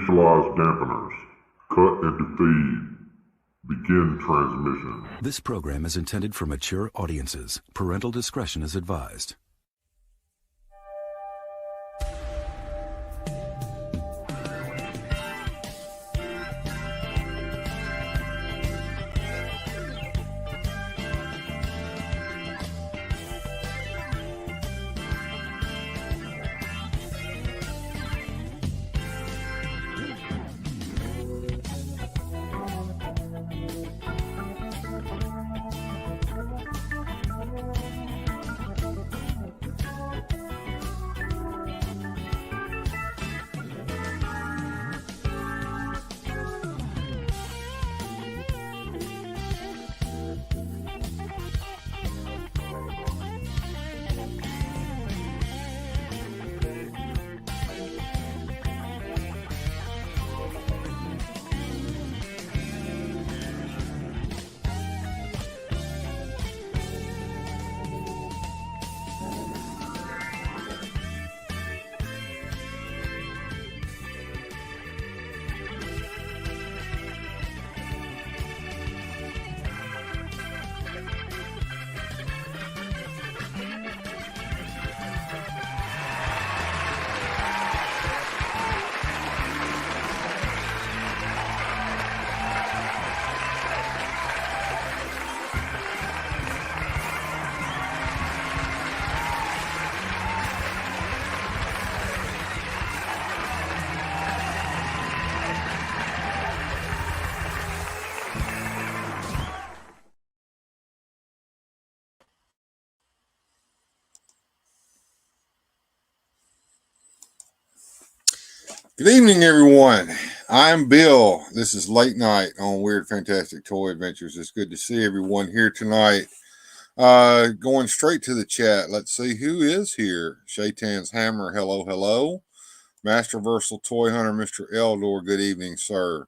Initialize dampeners. Cut into feed. Begin transmission. This program is intended for mature audiences. Parental discretion is advised. Good evening, everyone. I'm Bill. This is Late Night on Weird Fantastic Toy Adventures. It's good to see everyone here tonight. Going straight to the chat. Let's see who is here. Shaitan's Hammer, hello, hello. Masterversal Toy Hunter, Mr. Eldor, good evening, sir.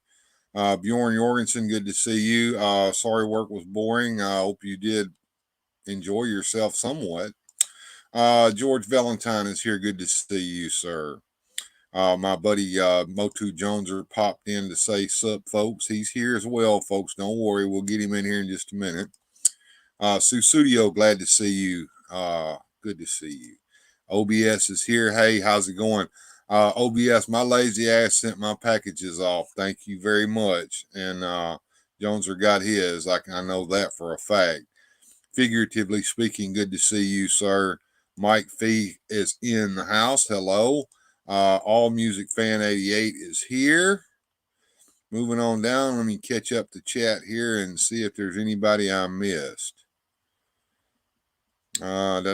Bjorn Jorgensen, good to see you. Sorry work was boring. I hope you did enjoy yourself somewhat. George Valentine is here. Good to see you, sir. My buddy Motu Joneser popped in to say sup, folks. He's here as well, folks. Don't worry. We'll get him in here in just a minute. Susudio, glad to see you. Good to see you. OBS is here. Hey, how's it going? OBS, my lazy ass sent my packages off. Thank you very much. And Joneser got his. I know that for a fact. Figuratively speaking, good to see you, sir. Mike Fee is in the house. Hello. All Music Fan 88 is here. Moving on down, let me catch up the chat here and see if there's anybody I missed. Looks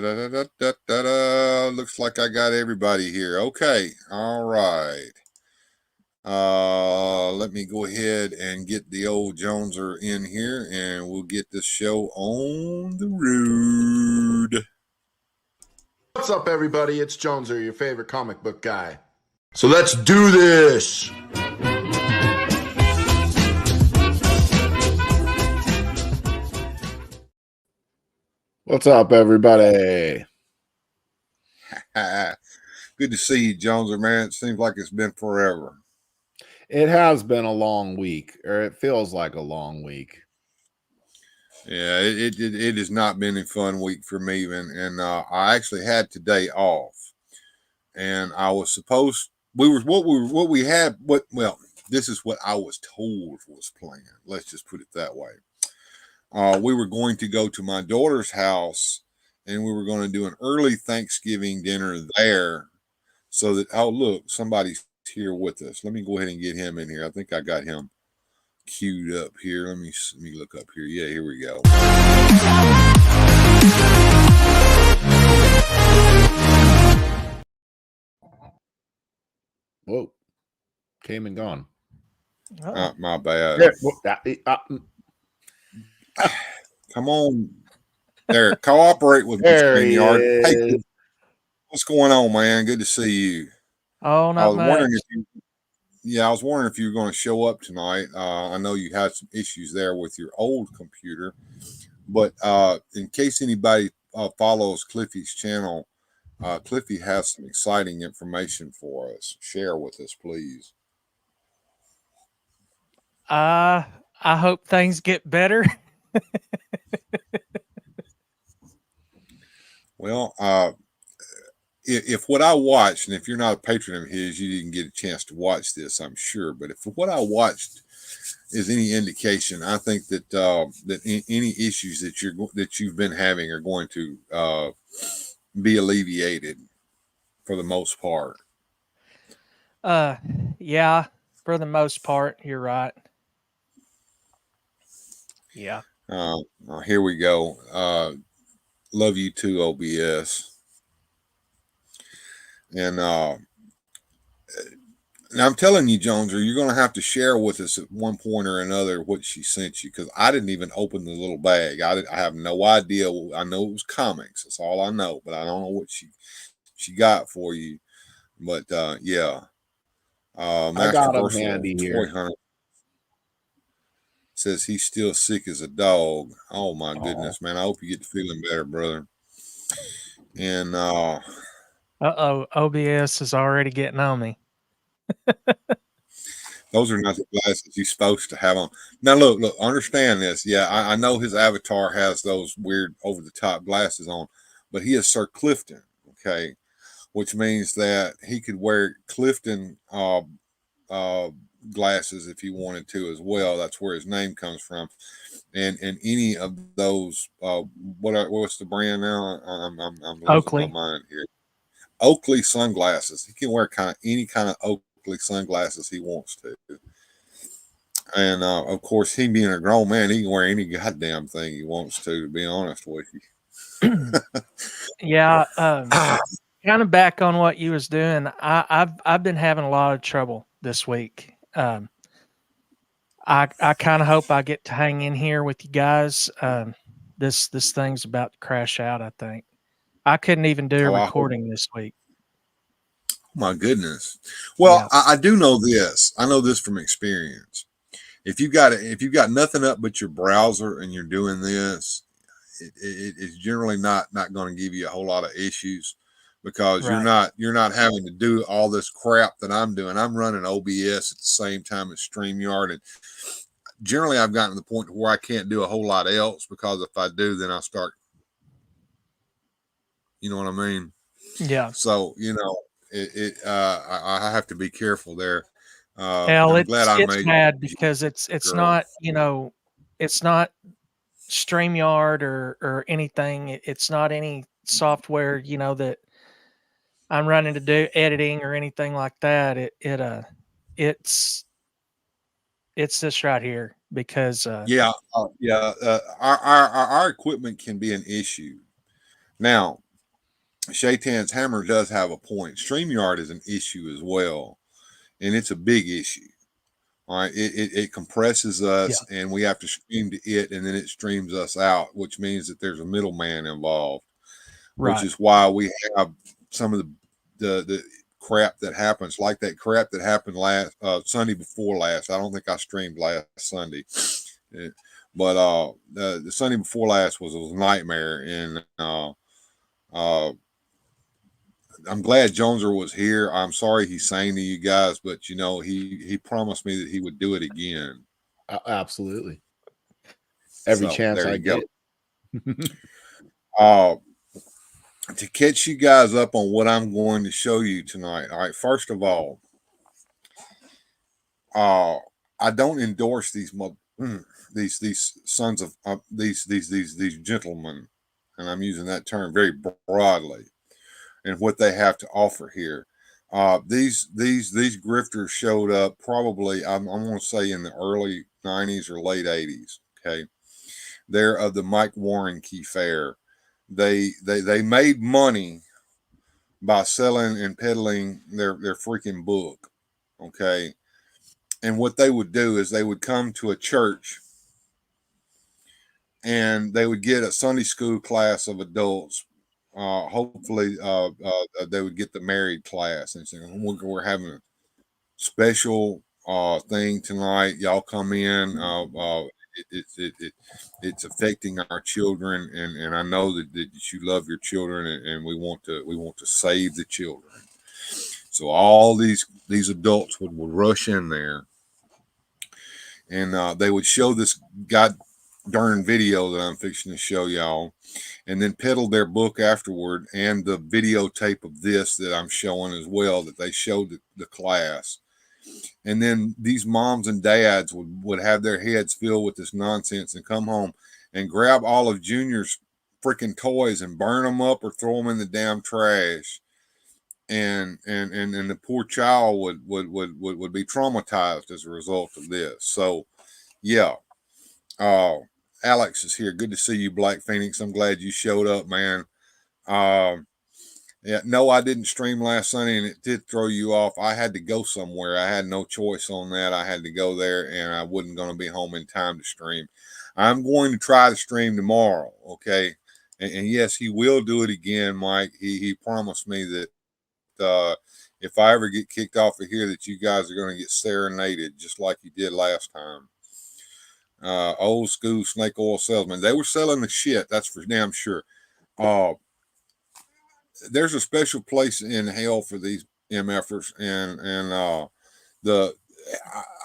like I got everybody here. Okay, all right. Let me go ahead and get the old Joneser in here, and we'll get this show on the road. What's up, everybody? It's Joneser, your favorite comic book guy. So let's do this! What's up, everybody? Good to see you, Joneser, man. It seems like it's been forever. It has been a long week, or it feels like a long week. Yeah, it has not been a fun week for me, and I actually had today off, and I was supposed this is what I was told was planned. Let's just put it that way. We were going to go to my daughter's house, and we were going to do an early Thanksgiving dinner there, so that look, somebody's here with us. Let me go ahead and get him in here. I think I got him queued up here. Let me look up here. Yeah, here we go. Whoa, came and gone. My bad. Come on, there. Cooperate with me, StreamYard. Hey, what's going on, man? Good to see you. Oh, not much. I was wondering if you were going to show up tonight. I know you had some issues there with your old computer, but in case anybody follows Cliffy's channel, Cliffy has some exciting information for us. Share with us, please. I hope things get better. Well, if what I watched, and if you're not a patron of his, you didn't get a chance to watch this, I'm sure. But if what I watched is any indication, I think that any issues that you've been having are going to be alleviated for the most part. Yeah, for the most part, you're right. Yeah. Here we go. Love you too, OBS. And I'm telling you, Joneser, you're going to have to share with us at one point or another what she sent you, because I didn't even open the little bag. I have no idea. I know it was comics. That's all I know, but I don't know what she got for you. But yeah, I got him handy Toy here. Hunter says he's still sick as a dog. Oh my goodness, man! I hope you get feeling better, brother. And OBS is already getting on me. those are not the glasses you're supposed to have on. Now, look, understand this. Yeah, I know his avatar has those weird over-the-top glasses on, but he is Sir Clifton, okay? Which means that he could wear Clifton glasses if he wanted to as well. That's where his name comes from. And any of those, what's the brand now? I'm losing Oakley. my mind here. Oakley sunglasses. He can wear any kind of Oakley sunglasses he wants to. And of course, he being a grown man, he can wear any goddamn thing he wants to be honest with you. Yeah, kind of back on what you was doing. I've been having a lot of trouble this week. I kind of hope I get to hang in here with you guys. This thing's about to crash out. I think I couldn't even do a recording this week. My goodness. Well, Yeah. I do know this. I know this from experience. If you've got nothing up but your browser and you're doing this, it's generally not going to give you a whole lot of issues, because Right. you're not having to do all this crap that I'm doing. I'm running OBS at the same time as StreamYard, and generally I've gotten to the point where I can't do a whole lot else, because if I do, then I start, you know what I mean? Yeah. So, I have to be careful there. Hell, I'm glad I it's made bad because it's girl. not, it's not StreamYard or anything. It's not any software, that I'm running to do editing or anything like that. It's this right here because our equipment can be an issue. Now, Shaitan's Hammer does have a point. StreamYard is an issue as well, and it's a big issue. All right, it compresses us, and we have to stream to it, and then it streams us out, which means that there's a middleman involved, which is why we have some of the crap that happens, like that crap that happened last Sunday before last. I don't think I streamed last Sunday, but the Sunday before last was a nightmare, and I'm glad Joneser was here. I'm sorry he's saying to you guys, but he promised me that he would do it again. Absolutely. Every chance I get. To catch you guys up on what I'm going to show you tonight. All right. First of all, I don't endorse these sons of these gentlemen, and I'm using that term very broadly, and what they have to offer here. These grifters showed up probably, I'm going to say, in the early 90s or late 80s. Okay, they're of the Mike Warren Key Fair. They made money by selling and peddling their freaking book. Okay, and what they would do is they would come to a church, and they would get a Sunday school class of adults. Hopefully, they would get the married class and say, "We're having a special thing tonight. Y'all come in. It's affecting our children, and I know that you love your children, and we want to save the children." So all these adults would rush in there, and they would show this god darn video that I'm fixing to show y'all, and then peddle their book afterward and the videotape of this that I'm showing as well that they showed the class. And then these moms and dads would have their heads filled with this nonsense and come home and grab all of Junior's freaking toys and burn them up or throw them in the damn trash. And the poor child would be traumatized as a result of this. So yeah. Alex is here. Good to see you, Black Phoenix. I'm glad you showed up, man. Yeah, no, I didn't stream last Sunday, and it did throw you off. I had to go somewhere. I had no choice on that. I had to go there, and I wasn't going to be home in time to stream. I'm going to try to stream tomorrow, okay? And yes, he will do it again, Mike. He promised me that if I ever get kicked off of here, that you guys are going to get serenaded just like you did last time. Old school snake oil salesman. They were selling the shit. That's for damn sure. There's a special place in hell for these MFers, and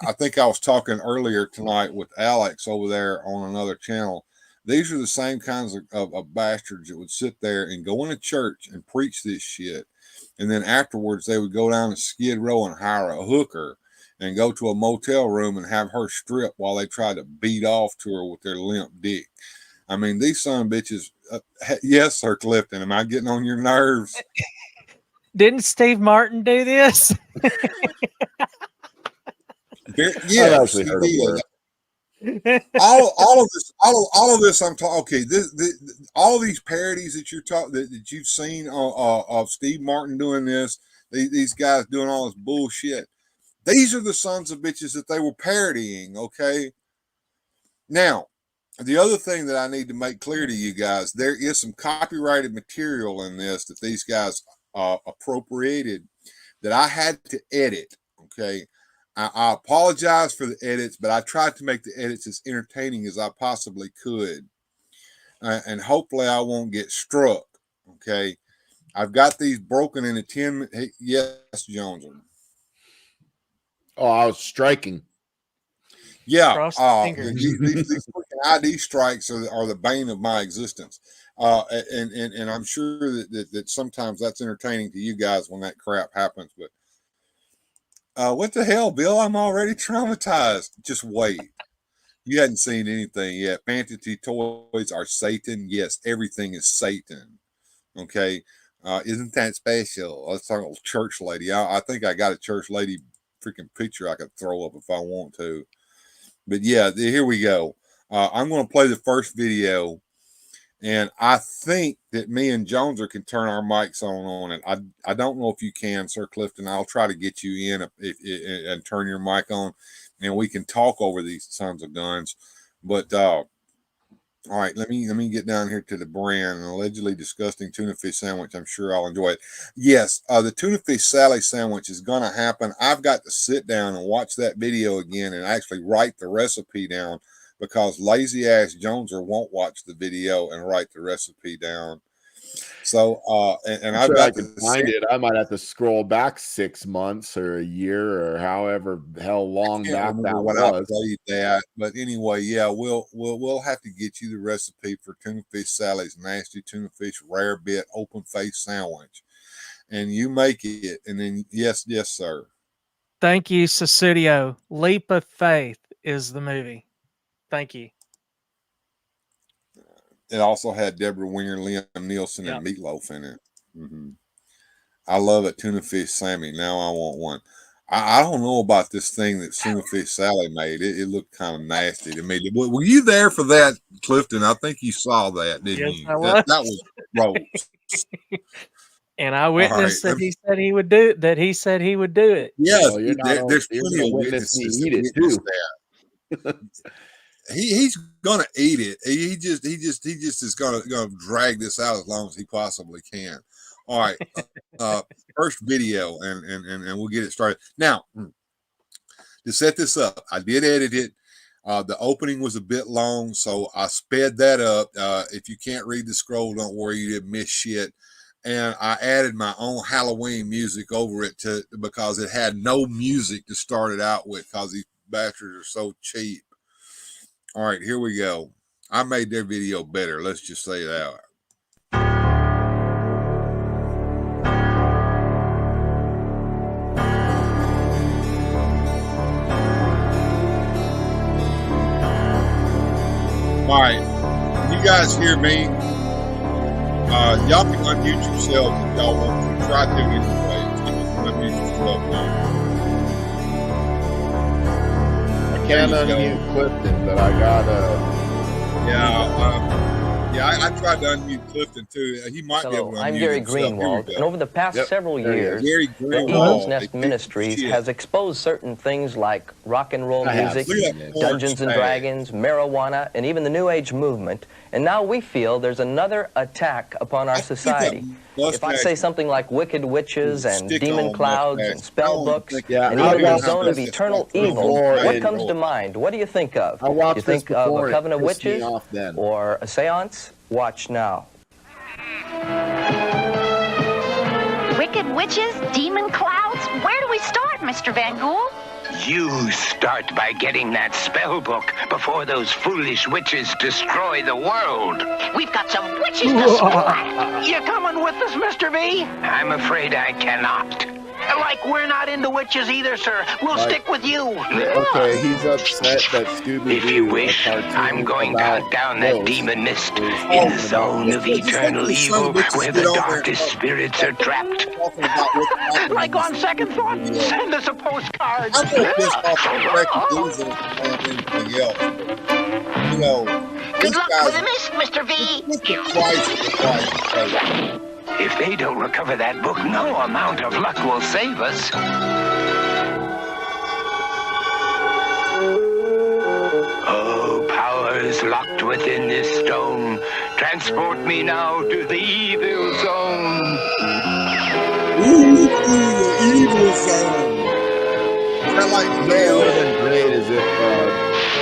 I think I was talking earlier tonight with Alex over there on another channel. These are the same kinds of bastards that would sit there and go in a church and preach this shit, and then afterwards they would go down to Skid Row and hire a hooker and go to a motel room and have her strip while they try to beat off to her with their limp dick. I mean, these son of bitches. Yes, Sir Clifton. Am I getting on your nerves? Didn't Steve Martin do this? Yes, he did. All of this. I'm talking. Okay, all these parodies that you're talking that you've seen of Steve Martin doing this. These guys doing all this bullshit. These are the sons of bitches that they were parodying, okay? Now, the other thing that I need to make clear to you guys, there is some copyrighted material in this that these guys appropriated that I had to edit, okay? I apologize for the edits, but I tried to make the edits as entertaining as I possibly could. And hopefully I won't get struck, okay? I've got these broken into 10 minutes. Yes, Joneson. Oh, I was striking. Yeah, these ID strikes are the bane of my existence, and I'm sure that sometimes that's entertaining to you guys when that crap happens. But what the hell, Bill? I'm already traumatized. Just wait. You hadn't seen anything yet. Fantasy toys are Satan. Yes, everything is Satan. Okay, isn't that special? Let's talk about church lady. I think I got a church lady freaking picture I could throw up if I want to. But yeah, here we go. I'm going to play the first video, and I think that me and Joneser can turn our mics on it. I don't know if you can, Sir Clifton. I'll try to get you in and turn your mic on, and we can talk over these sons of guns. But all right, let me get down here to the brand. An allegedly disgusting tuna fish sandwich. I'm sure I'll enjoy it. Yes, the tuna fish Sally sandwich is going to happen. I've got to sit down and watch that video again and actually write the recipe down because lazy ass Joneser won't watch the video and write the recipe down. So, and I've got to find it. I might have to scroll back 6 months or a year or however hell long back that was. I played that, but anyway, yeah, we'll have to get you the recipe for tuna fish Sally's nasty tuna fish rare bit open face sandwich, and you make it, and then yes, sir. Thank you, Susudio. Leap of Faith is the movie. Thank you. It also had Deborah Winger, Liam Nielsen, and Meatloaf in it. Mm-hmm. I love it. Tuna fish Sammy. Now I want one. I don't know about this thing that Tuna Fish Sally made. It looked kind of nasty to me. Were you there for that, Clifton? I think you saw that, didn't you? That was gross. And I witnessed that he said he would do it. That he said he would do it. Yes, there's plenty of witnesses eat it too. That. He's gonna eat it. He just is gonna drag this out as long as he possibly can. All right, first video, and we'll get it started. Now, to set this up, I did edit it. The opening was a bit long, so I sped that up. If you can't read the scroll, don't worry, you didn't miss shit. And I added my own Halloween music over it because it had no music to start it out with because these bastards are so cheap. All right, here we go. I made their video better. Let's just say that. All right, can you guys hear me? Y'all can unmute yourselves if y'all want to. Try to anyway. Unmute yourself now. I can't unmute Clifton, but I got I tried to unmute Clifton too. He might be able to unmute I'm Gary himself. Greenwald, and over the past several years, Gary the Greenwald, Eagles Nest Ministries has exposed certain things like rock and roll music, Dungeons and Dragons, marijuana, and even the New Age movement. And now we feel there's another attack upon our society. If I say something like wicked witches and demon clouds and spell books, and even the zone of eternal evil, what comes to mind? What do you think of? You think of a coven of witches or a seance? Watch now. Wicked witches? Demon clouds? Where do we start, Mr. Van Gool? You start by getting that spell book before those foolish witches destroy the world. We've got some witches to spot. You coming with us, Mr. V? I'm afraid I cannot. Like we're not into witches either, sir. We'll stick with you. Okay, he's upset that Scooby-Doo. If you wish, I'm going down that demon mist in the zone of eternal evil where the darkest spirits are trapped. Like on second thought, send us a postcard. I'm going to piss off the record anything else. You know, good luck with the mist, Mr. V. If they don't recover that book, no amount of luck will save us. Oh, powers locked within this stone, transport me now to the evil zone. Ooh, the evil zone. I like It would have been great as if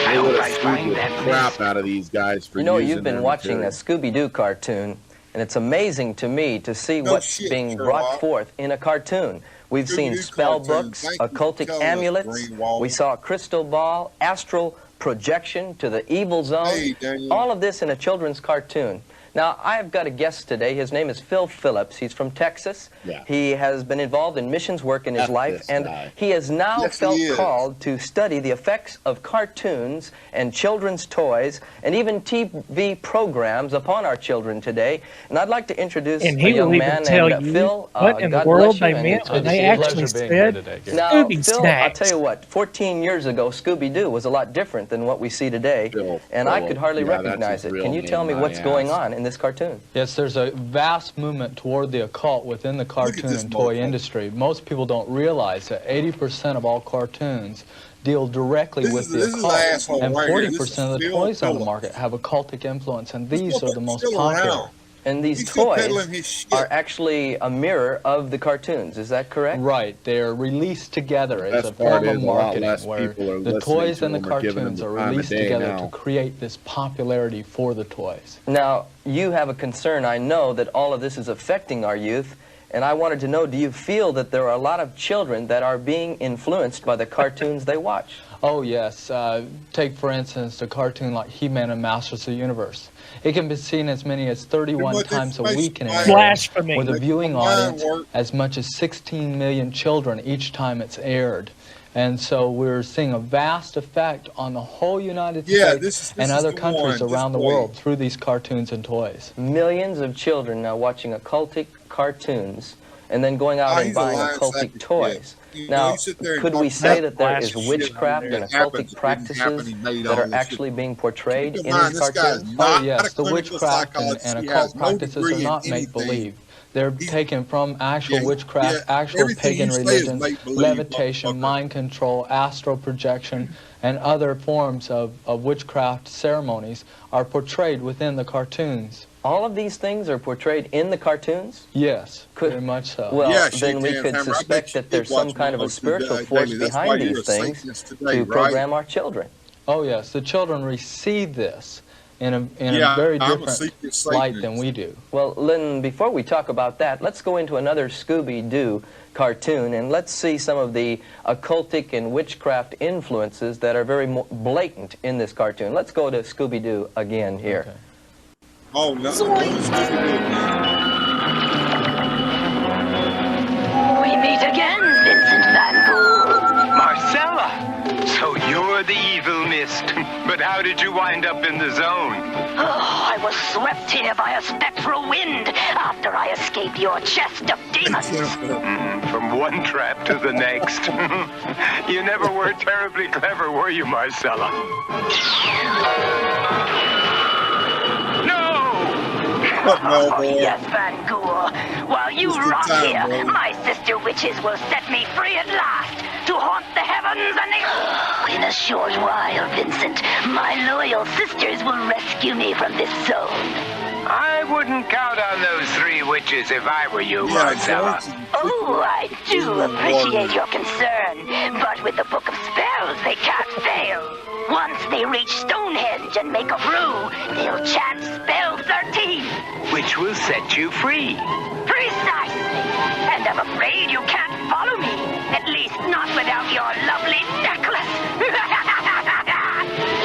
I hope I find that crap out of these guys for You know, using you've been their watching a material. Scooby-Doo cartoon, and it's amazing to me to see what's being brought forth in a cartoon. We've seen spell books, occultic amulets, we saw a crystal ball, astral projection to the evil zone, all of this in a children's cartoon. Now, I've got a guest today. His name is Phil Phillips. He's from Texas. Yeah. He has been involved in missions work in his life, and he has now felt called to study the effects of cartoons and children's toys and even TV programs upon our children today. And I'd like to introduce a young man named Phil. What in the world they meant when they actually said now, Scooby Phil, I'll snacks. tell you what, 14 years ago, Scooby-Doo was a lot different than what we see today, and I could hardly recognize it. Can you tell me what's going on in this cartoon? Yes, there's a vast movement toward the occult within the cartoon and toy industry. Most people don't realize that 80% of all cartoons deal directly with the occult, and 40% of the toys on the market have occultic influence, and these are the most popular. And these toys are actually a mirror of the cartoons, is that correct? Right, they're released together as a form of marketing where the toys and the cartoons are released together to create this popularity for the toys. Now, you have a concern, I know, that all of this is affecting our youth, and I wanted to know, do you feel that there are a lot of children that are being influenced by the cartoons they watch? Oh yes, take for instance a cartoon like He-Man and Masters of the Universe. It can be seen as many as 31 times a week in an area, with a viewing audience as much as 16 million children each time it's aired. And so we're seeing a vast effect on the whole United States and other countries around the world through these cartoons and toys. Millions of children now watching occultic cartoons and then going out and buying occultic toys. Now, could we say that there is witchcraft and occultic practices that are actually being portrayed in these cartoons? Oh yes, the witchcraft and occult practices are not make-believe. They're taken from actual witchcraft, actual pagan religions, levitation, mind control, astral projection, and other forms of witchcraft ceremonies are portrayed within the cartoons. All of these things are portrayed in the cartoons? Yes, very much so. Well, then we could suspect that there's some kind of a spiritual force behind these things to program our children. Oh yes, the children receive this. in a very different light than we do. Well, Lynn, before we talk about that, let's go into another Scooby-Doo cartoon, and let's see some of the occultic and witchcraft influences that are very blatant in this cartoon. Let's go to Scooby-Doo again here. Okay. Oh, no. We meet again, Vincent Van Gogh. Marcella! So you're the evil mist. But how did you wind up in the zone? Oh, I was swept here by a spectral wind after I escaped your chest of demons. From one trap to the next. You never were terribly clever, were you, Marcella? Oh, yes, Van Gogh. While you rot here, my sister witches will set me free at last to haunt the heavens and the... In a short while, Vincent, my loyal sisters will rescue me from this zone. I wouldn't count on those 3 witches if I were you, Marcella. Oh, I do appreciate your concern, but with the Book of Spells, they can't fail. Once they reach Stonehenge and make a brew, they'll chant spell 13. Which will set you free. Precisely. And I'm afraid you can't follow me. At least not without your lovely necklace.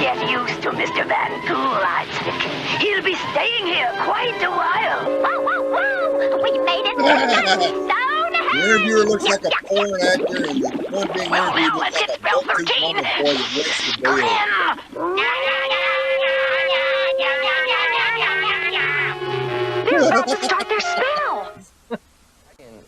Get used to Mr. Van Gogh, I think. He'll be staying here quite a while. Whoa, whoa, whoa! We made it to the Stonehenge! The interviewer looks like a porn actor, and the one being interviewed looks like a spell 13. They're about to start their spell.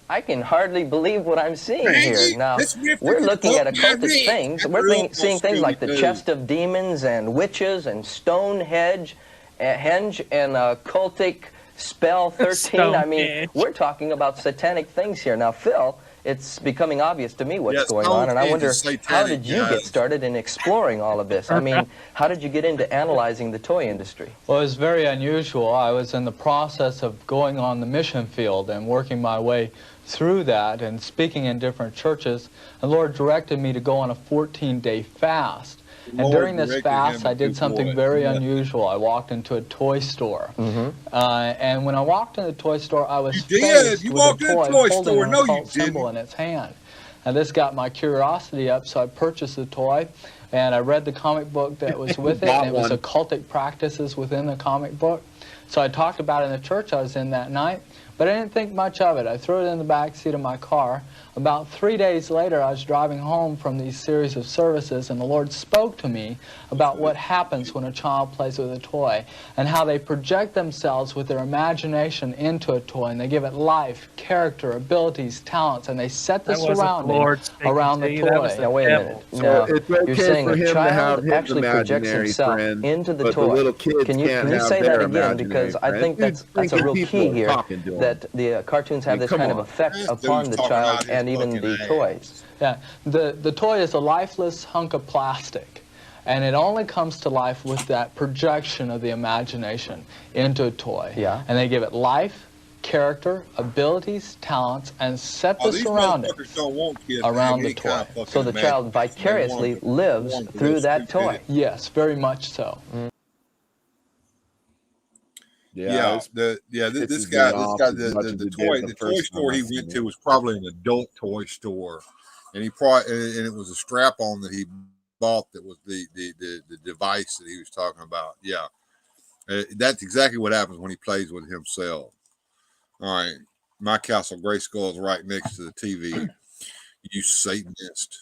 I can hardly believe what I'm seeing here. Now, we're looking at occultic things. We're seeing things like the chest of demons and witches and Stonehenge and occultic spell 13. I mean, we're talking about satanic things here. Now, Phil, it's becoming obvious to me what's going on, and I wonder, how did you get started in exploring all of this? I mean, how did you get into analyzing the toy industry? Well, it was very unusual. I was in the process of going on the mission field and working my way through that and speaking in different churches. The Lord directed me to go on a 14-day fast. And during this fast, I did something very unusual. I walked into a toy store. And when I walked into the toy store, I was faced with a toy holding an occult symbol in its hand. And this got my curiosity up, so I purchased the toy. And I read the comic book that was with it, and it was occultic practices within the comic book. So I talked about it in the church I was in that night, but I didn't think much of it. I threw it in the back seat of my car. About 3 days later, I was driving home from these series of services, and the Lord spoke to me about what happens when a child plays with a toy and how they project themselves with their imagination into a toy, and they give it life, character, abilities, talents, and they set the surrounding around the toy. Now, wait a minute. Now, you're saying a child actually projects himself into the toy. Can you say that again? Because I think that's a real key here, that the cartoons have this kind of effect upon the child and even the toys. Yeah, the toy is a lifeless hunk of plastic, and it only comes to life with that projection of the imagination into a toy. Yeah. And they give it life, character, abilities, talents, and set the surroundings around the toy. So the child vicariously lives through that toy. Yes, very much so. This guy, the toy store he went to was probably an adult toy store, and it was a strap-on that he bought that was the device that he was talking about. Yeah, that's exactly what happens when he plays with himself. All right, my Castle Grayskull is right next to the TV. You Satanist.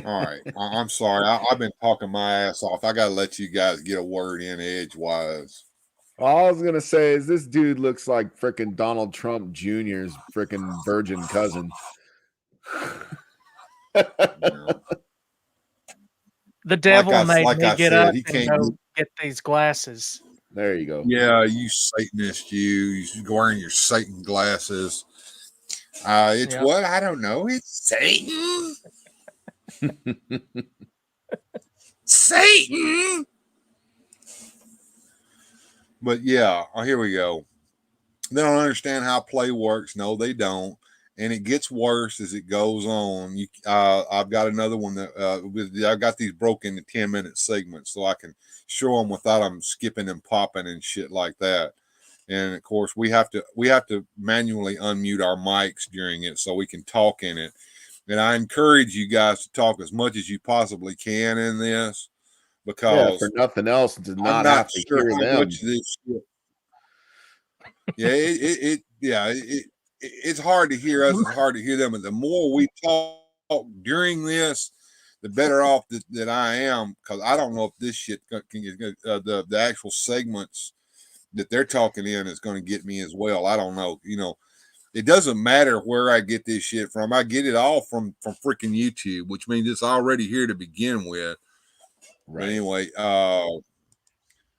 All right, I'm sorry. I've been talking my ass off. I got to let you guys get a word in edgewise. All I was going to say is this dude looks like frickin' Donald Trump Jr.'s frickin' virgin cousin. The devil made me get up and go get these glasses. There you go. Yeah, you Satanist, you wearing your Satan glasses. It's what? I don't know. It's Satan. Satan. But yeah, here we go. They don't understand how play works. No, they don't. and it gets worse as it goes on. I've got another one that I got these broken into 10-minute segments so I can show them without them skipping and popping and shit like that. And of course, we have to manually unmute our mics during it so we can talk in it. And I encourage you guys to talk as much as you possibly can in this, because for nothing else, to not have to hear them. This shit. Yeah, it's hard to hear us. It's hard to hear them. And the more we talk during this, the better off that I am, because I don't know if this shit the actual segments that they're talking in is going to get me as well. I don't know. It doesn't matter where I get this shit from. I get it all from freaking YouTube, which means it's already here to begin with. Right. But anyway,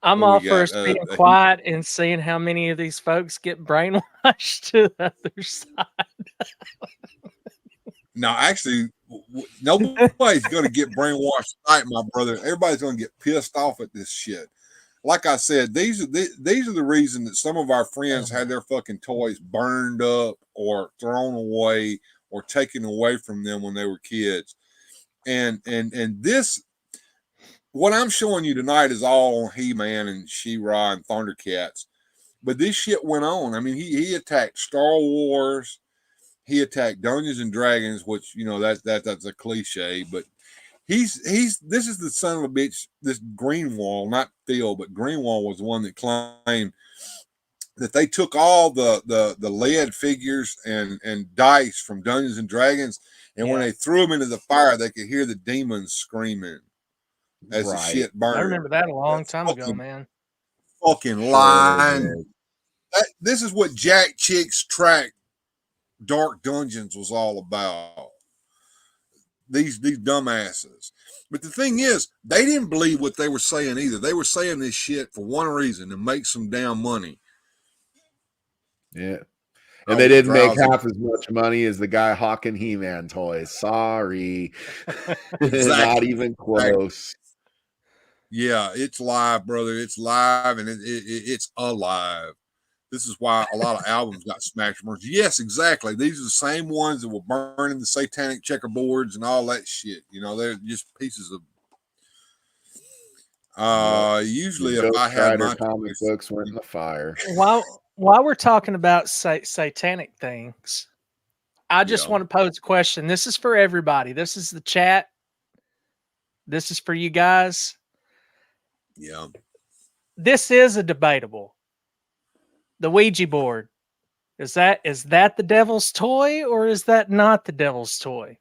I'm all for us being quiet and seeing how many of these folks get brainwashed to the other side. No, actually, nobody's going to get brainwashed tonight, my brother. Everybody's going to get pissed off at this shit. Like I said, these are the reason that some of our friends had their fucking toys burned up or thrown away or taken away from them when they were kids. And this, what I'm showing you tonight is all on He-Man and She-Ra and Thundercats. But this shit went on. I mean, he attacked Star Wars. He attacked Dungeons and Dragons, which, that's a cliche, but this is the son of a bitch. This Greenwald, not Phil, but Greenwald was the one that claimed that they took all the lead figures and dice from Dungeons and Dragons, and when they threw them into the fire, they could hear the demons screaming as the shit burned. I remember that a long time ago, man. Fucking lying. This is what Jack Chick's track Dark Dungeons was all about. These dumbasses. But the thing is, they didn't believe what they were saying either. They were saying this shit for one reason, to make some damn money. Yeah. And they didn't make half as much money as the guy hawking He-Man toys. Sorry. Exactly. Not even close. Yeah, it's live, brother. It's live, and it's alive. This is why a lot of albums got smashed. Yes, exactly. These are the same ones that were burning the satanic checkerboards and all that shit. They're just pieces of. Usually, if I had my comic books went in the fire. While we're talking about satanic things, I just want to pose a question. This is for everybody. This is the chat. This is for you guys. Yeah. This is a debatable. The Ouija board, is that the devil's toy, or is that not the devil's toy?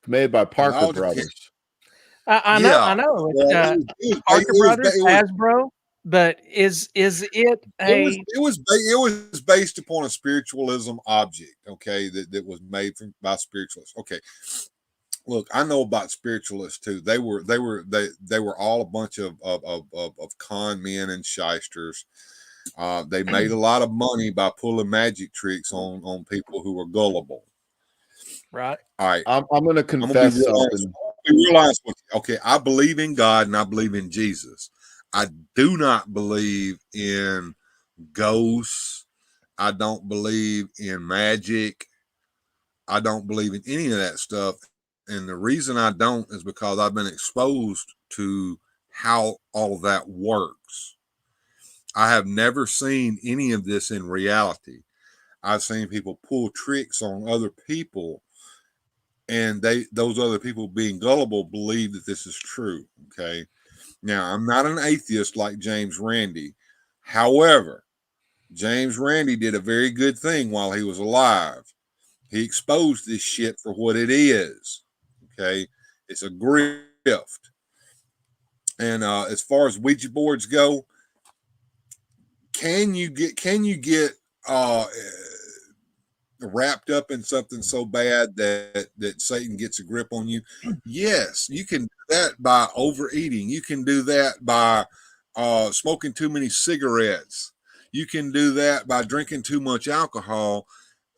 Made by Parker Brothers. I know. Parker Brothers, Hasbro, but is it a? It was based upon a spiritualism object. Okay, that was made by spiritualists. Okay, look, I know about spiritualists too. They were all a bunch of con men and shysters. They made a lot of money by pulling magic tricks on people who were gullible. Right. All right. I'm going to confess something. Okay, I believe in God and I believe in Jesus. I do not believe in ghosts. I don't believe in magic. I don't believe in any of that stuff. And the reason I don't is because I've been exposed to how all of that works. I have never seen any of this in reality. I've seen people pull tricks on other people, and those other people, being gullible, believe that this is true. Okay. Now, I'm not an atheist like James Randi. However, James Randi did a very good thing while he was alive. He exposed this shit for what it is. Okay. It's a grift. And as far as Ouija boards go, can you get wrapped up in something so bad that Satan gets a grip on you? Yes, you can do that by overeating. You can do that by smoking too many cigarettes. You can do that by drinking too much alcohol,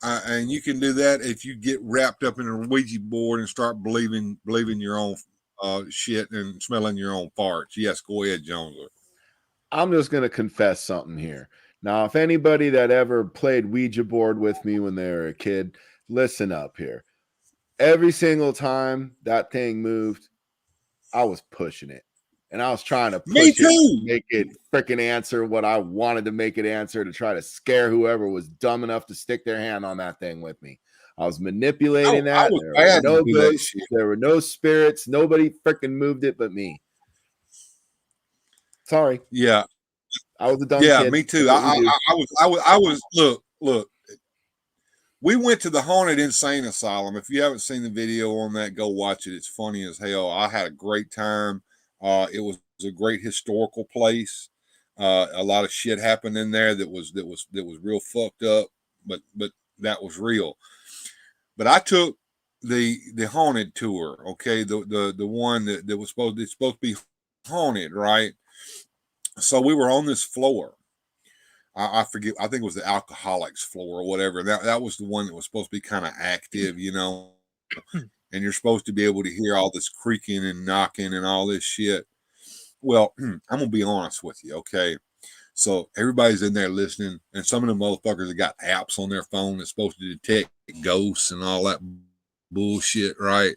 and you can do that if you get wrapped up in a Ouija board and start believing your own shit and smelling your own farts. Yes, go ahead, Jones. I'm just going to confess something here. Now, if anybody that ever played Ouija board with me when they were a kid, listen up here. Every single time that thing moved, I was pushing it. And I was trying to push it, make it freaking answer what I wanted to make it answer, to try to scare whoever was dumb enough to stick their hand on that thing with me. I was manipulating that. There were no spirits. Nobody freaking moved it but me. Sorry. Yeah. I was a dumb kid. Me too. I was look. We went to the Haunted Insane Asylum. If you haven't seen the video on that, go watch it. It's funny as hell. I had a great time. It was a great historical place. A lot of shit happened in there that was real fucked up, but that was real. But I took the haunted tour, okay, the one that was supposed to be haunted, right? So we were on this floor. I forget. I think it was the alcoholics floor or whatever. That was the one that was supposed to be kind of active, you know. And you're supposed to be able to hear all this creaking and knocking and all this shit. Well, I'm gonna be honest with you, okay? So everybody's in there listening, and some of them motherfuckers have got apps on their phone that's supposed to detect ghosts and all that bullshit, right?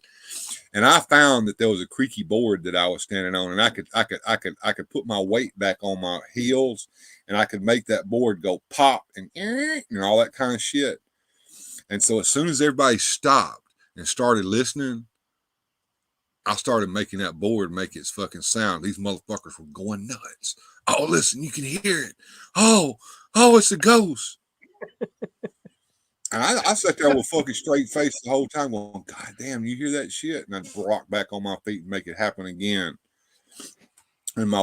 And I found that there was a creaky board that I was standing on, and I could put my weight back on my heels, and I could make that board go pop and all that kind of shit. And so as soon as everybody stopped and started listening, I started making that board make its fucking sound. These motherfuckers were going nuts. Oh, listen, you can hear it. Oh, it's a ghost. And I sat there with a fucking straight face the whole time going, God damn, you hear that shit? And I'd rock back on my feet and make it happen again. And my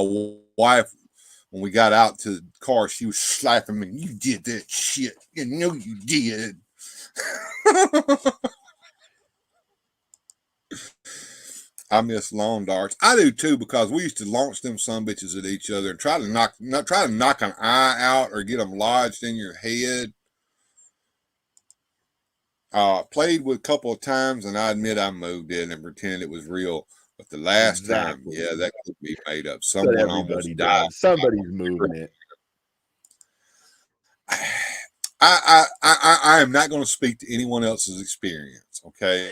wife, when we got out to the car, she was slapping me. You did that shit. You know you did. I miss lawn darts. I do too, because we used to launch them sumbitches at each other and try to knock an eye out or get them lodged in your head. Played with a couple of times, and I admit I moved in and pretended it was real. But the last time, yeah, that could be made up. Someone almost died. Somebody's moving it. I am not going to speak to anyone else's experience. Okay,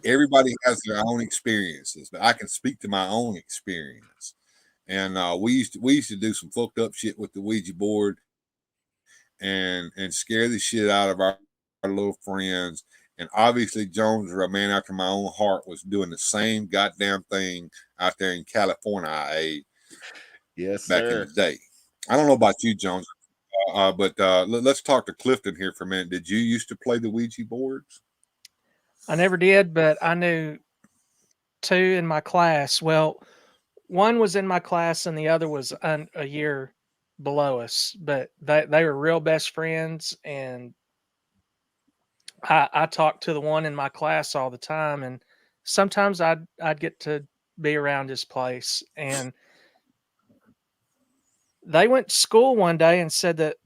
everybody has their own experiences, but I can speak to my own experience. And we used to do some fucked up shit with the Ouija board, and scare the shit out of our little friends. And obviously Jones, a man after my own heart, was doing the same goddamn thing out there in California. Yes, back in the day. I don't know about you, Jones, but let's talk to Clifton here for a minute. Did you used to play the Ouija boards? I never did, but I knew two in my class. Well, one was in my class and the other was a year below us, but they were real best friends. And I talked to the one in my class all the time, and sometimes I'd get to be around his place. And they went to school one day and said that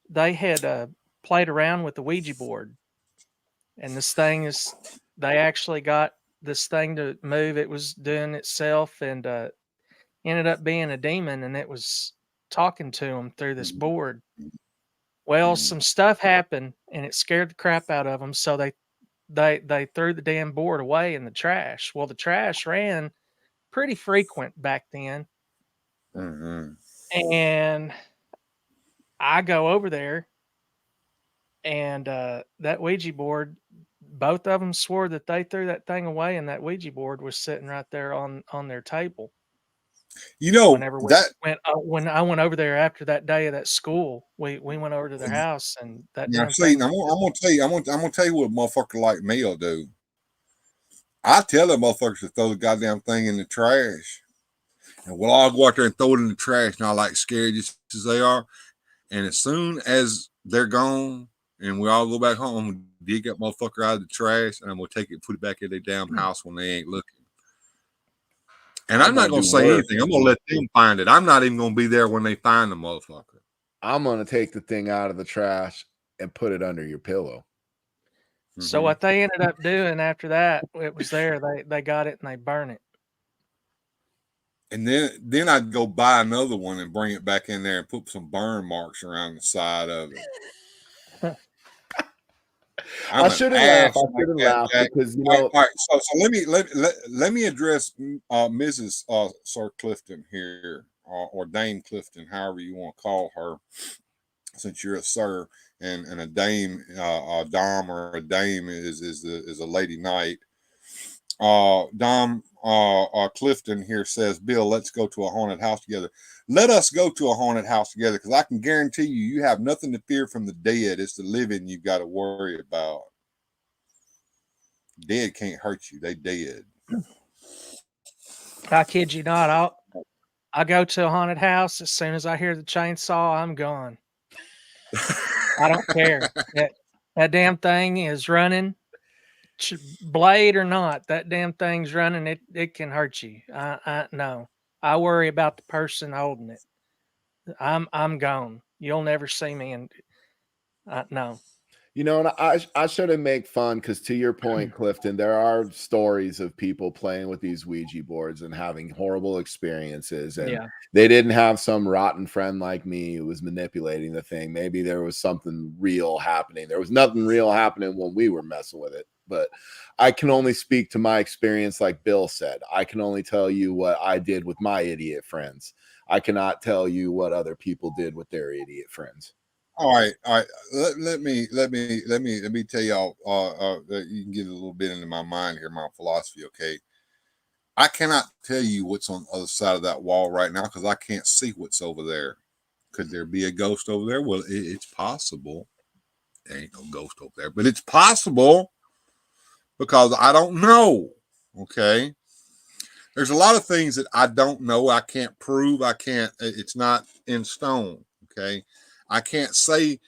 they had played around with the Ouija board, and they actually got this thing to move. It was doing itself, and ended up being a demon, and it was talking to them through this board. Well, some stuff happened, and it scared the crap out of them. So they threw the damn board away in the trash. Well, the trash ran pretty frequent back then. Mm-hmm. And I go over there, and that Ouija board, both of them swore that they threw that thing away, and that Ouija board was sitting right there on their table. You know, when I went over there after that day of that school, we went over to their house, and that. Yeah, see, I'm gonna tell you what a motherfucker like me will do. I tell them motherfuckers to throw the goddamn thing in the trash, and we'll all go out there and throw it in the trash, and I like scared just as they are. And as soon as they're gone, and we all go back home, I'm gonna dig that motherfucker out of the trash, and I'm gonna take it and put it back in their damn house when they ain't looking. And I'm not going to say anything. I'm going to let them find it. I'm not even going to be there when they find the motherfucker. I'm going to take the thing out of the trash and put it under your pillow. So what they ended up doing after that, it was there. They got it and they burn it. And then I'd go buy another one and bring it back in there and put some burn marks around the side of it. I shouldn't laugh. I shouldn't laugh because all right. So let me address Mrs. Sir Clifton here, or Dame Clifton, however you want to call her, since you're a sir and a dame, a dom or a dame is a lady knight. Dom Clifton here says, Bill, let's go to a haunted house together. Let us go to a haunted house together, because I can guarantee you have nothing to fear from the dead. It's the living you've got to worry about. Dead can't hurt you. They dead. I kid you not. I'll go to a haunted house. As soon as I hear the chainsaw, I'm gone. I don't care. That damn thing is running. Blade or not, that damn thing's running. It can hurt you. No. I worry about the person holding it. I'm gone. You'll never see me. And no. And I shouldn't make fun, because to your point, Clifton, there are stories of people playing with these Ouija boards and having horrible experiences. And they didn't have some rotten friend like me who was manipulating the thing. Maybe there was something real happening. There was nothing real happening when we were messing with it. But I can only speak to my experience, like Bill said. I can only tell you what I did with my idiot friends. I cannot tell you what other people did with their idiot friends. All right. Let me tell y'all. You can get a little bit into my mind here, my philosophy. Okay, I cannot tell you what's on the other side of that wall right now, because I can't see what's over there. Could there be a ghost over there? Well, it's possible. There ain't no ghost over there, but it's possible, because I don't know. Okay, there's a lot of things that I don't know. I can't prove. I can't. It's not in stone. Okay. I can't say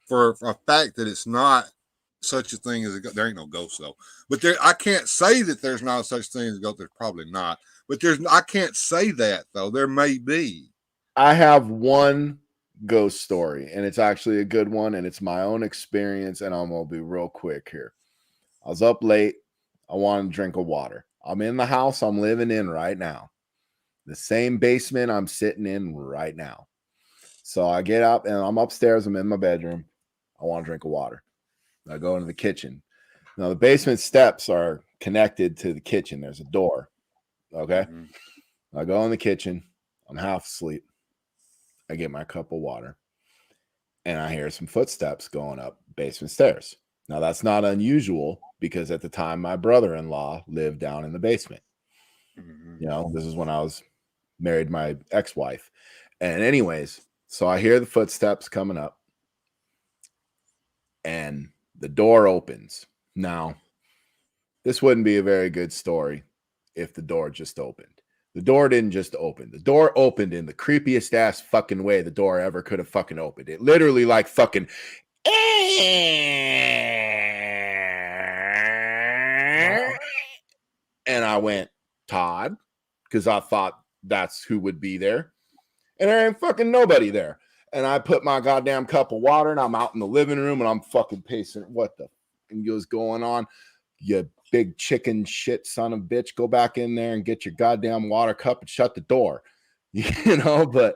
for a fact that it's not such a thing as a ghost. There ain't no ghost though. But I can't say that there's not such thing as a ghost. There's probably not. But I can't say that though. There may be. I have one ghost story, and it's actually a good one, and it's my own experience, and I'm gonna be real quick here. I was up late. I wanted a drink of water. I'm in the house I'm living in right now. The same basement I'm sitting in right now. So I get up and I'm upstairs. I'm in my bedroom. I want a drink of water. I go into the kitchen. Now, the basement steps are connected to the kitchen. There's a door. Okay. I go in the kitchen. I'm half asleep. I get my cup of water. And I hear some footsteps going up basement stairs. Now, that's not unusual, because at the time, my brother-in-law lived down in the basement. This is when I was married my ex-wife. And anyways, so I hear the footsteps coming up, and the door opens. Now, this wouldn't be a very good story if the door just opened. The door didn't just open. The door opened in the creepiest ass fucking way the door ever could have fucking opened. It literally like fucking. And I went, Todd, because I thought that's who would be there. And there ain't fucking nobody there. And I put my goddamn cup of water, and I'm out in the living room, and I'm fucking pacing. What the fuck is going on? You big chicken shit son of a bitch. Go back in there and get your goddamn water cup and shut the door. But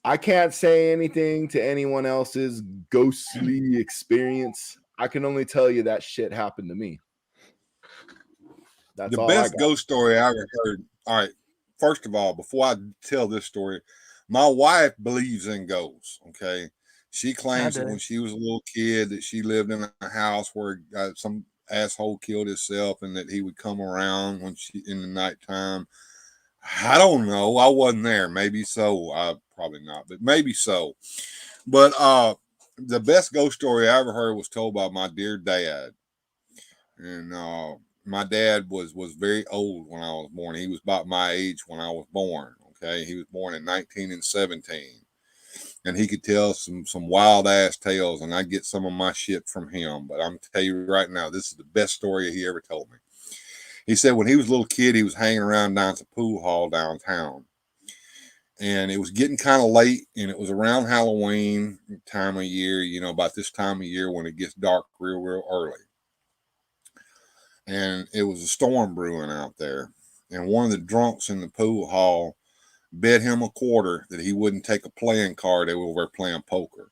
I can't say anything to anyone else's ghostly experience. I can only tell you that shit happened to me. That's the best ghost story I ever heard. All right. First of all, before I tell this story, my wife believes in ghosts. Okay. She claims that when she was a little kid that she lived in a house where some asshole killed himself, and that he would come around in the nighttime. I don't know. I wasn't there. Maybe so. Probably not, but maybe so. But the best ghost story I ever heard was told by my dear dad. And my dad was very old when I was born. He was about my age when I was born. Okay. He was born in 1917. And he could tell some wild ass tales, and I get some of my shit from him. But I'm tell you right now, this is the best story he ever told me. He said when he was a little kid, he was hanging around down at the pool hall downtown, and it was getting kind of late, and it was around Halloween time of year. About this time of year when it gets dark real early, and it was a storm brewing out there. And one of the drunks in the pool hall bet him a quarter that he wouldn't take a playing card. They were over playing poker.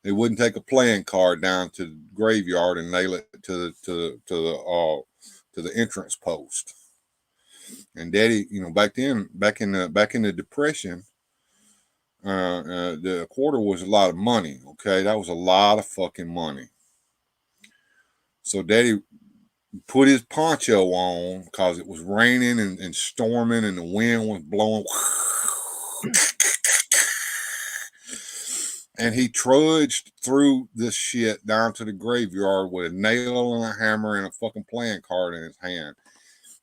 They wouldn't take a playing card down to the graveyard and nail it to the entrance post. And Daddy, you know, back in the Depression, the quarter was a lot of money. Okay, that was a lot of fucking money. So Daddy put his poncho on because it was raining and storming and the wind was blowing. And he trudged through this shit down to the graveyard with a nail and a hammer and a fucking playing card in his hand.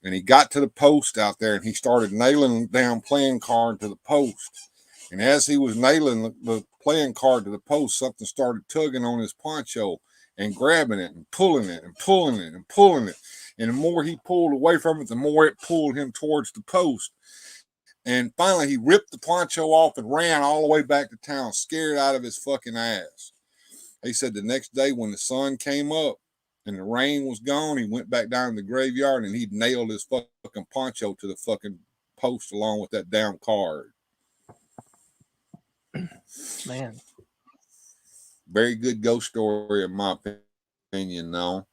And he got to the post out there and he started nailing down playing card to the post. And as he was nailing the playing card to the post, something started tugging on his poncho and grabbing it and pulling it and pulling it and pulling it. And the more he pulled away from it, the more it pulled him towards the post. And finally, he ripped the poncho off and ran all the way back to town, scared out of his fucking ass. He said the next day when the sun came up and the rain was gone, he went back down to the graveyard and he nailed his fucking poncho to the fucking post along with that damn card. Man. Very good ghost story, in my opinion, though.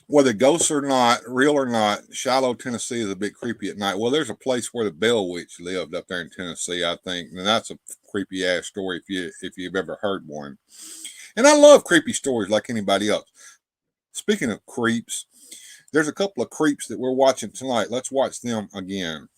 Whether ghosts or not, real or not, Shiloh, Tennessee is a bit creepy at night. Well, there's a place where the Bell Witch lived up there in Tennessee, I think, and that's a creepy ass story if you've ever heard one. And I love creepy stories like anybody else. Speaking of creeps, there's a couple of creeps that we're watching tonight. Let's watch them again.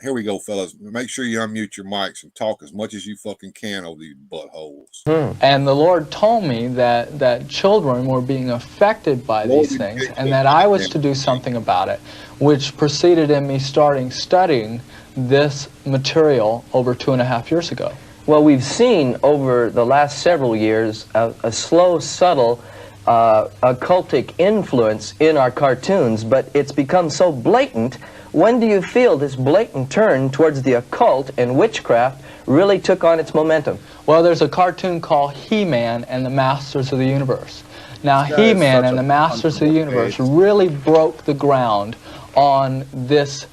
Here we go, fellas. Make sure you unmute your mics and talk as much as you fucking can over these buttholes. And the Lord told me that children were being affected by these things and that I was to do something about it, which preceded in me studying this material over 2.5 years ago. Well, we've seen over the last several years a slow, subtle, occultic influence in our cartoons, but it's become so blatant. When do you feel this blatant turn towards the occult and witchcraft really took on its momentum? Well, there's a cartoon called He-Man and the Masters of the Universe. Now, He-Man and the Masters of the Universe really broke the ground on this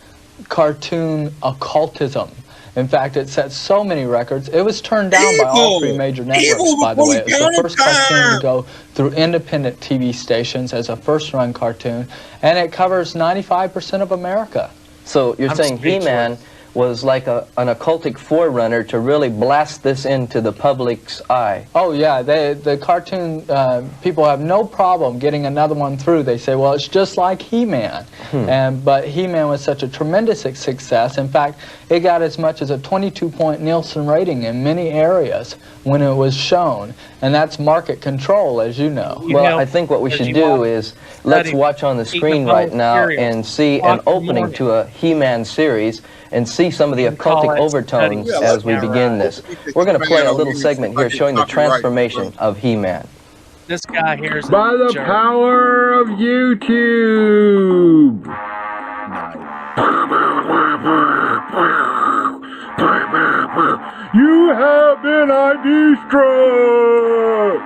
cartoon occultism. In fact, it set so many records. It was turned down by all 3 major networks, by the way. It was the first cartoon to go through independent TV stations as a first-run cartoon, and it covers 95% of America. So you're saying He-Man was like an occultic forerunner to really blast this into the public's eye? Oh, yeah. The cartoon people have no problem getting another one through. They say, well, it's just like He-Man. But He-Man was such a tremendous success. In fact, it got as much as a 22-point Nielsen rating in many areas when it was shown. And that's market control, as you know. Well, I think what we should do is let's watch on the screen right now and see an opening to a He-Man series and see some of the occultic overtones as we begin this. We're going to play a little segment here showing the transformation of He-Man. This guy here is by the power of YouTube. You have been ID struck.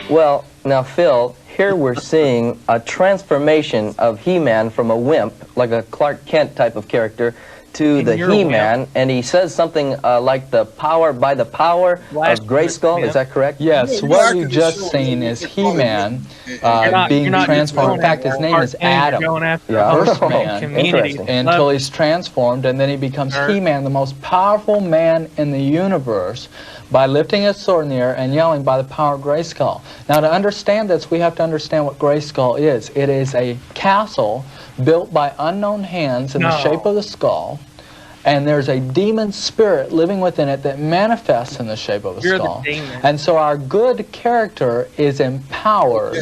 Well, now, Phil, here we're seeing a transformation of He-Man from a wimp, like a Clark Kent type of character, to the He-Man, and he says something like the power of Grayskull. Is that correct? Yes. What you've just seen is He-Man being transformed. In fact, his name is Adam, first man, until he's transformed, and then he becomes He-Man, the most powerful man in the universe, by lifting his sword in the air and yelling by the power of Grayskull. Now, to understand this, we have to understand what Grayskull is. It is a castle built by unknown hands in the shape of the skull, and there's a demon spirit living within it that manifests in the shape of a skull. And so our good character is empowered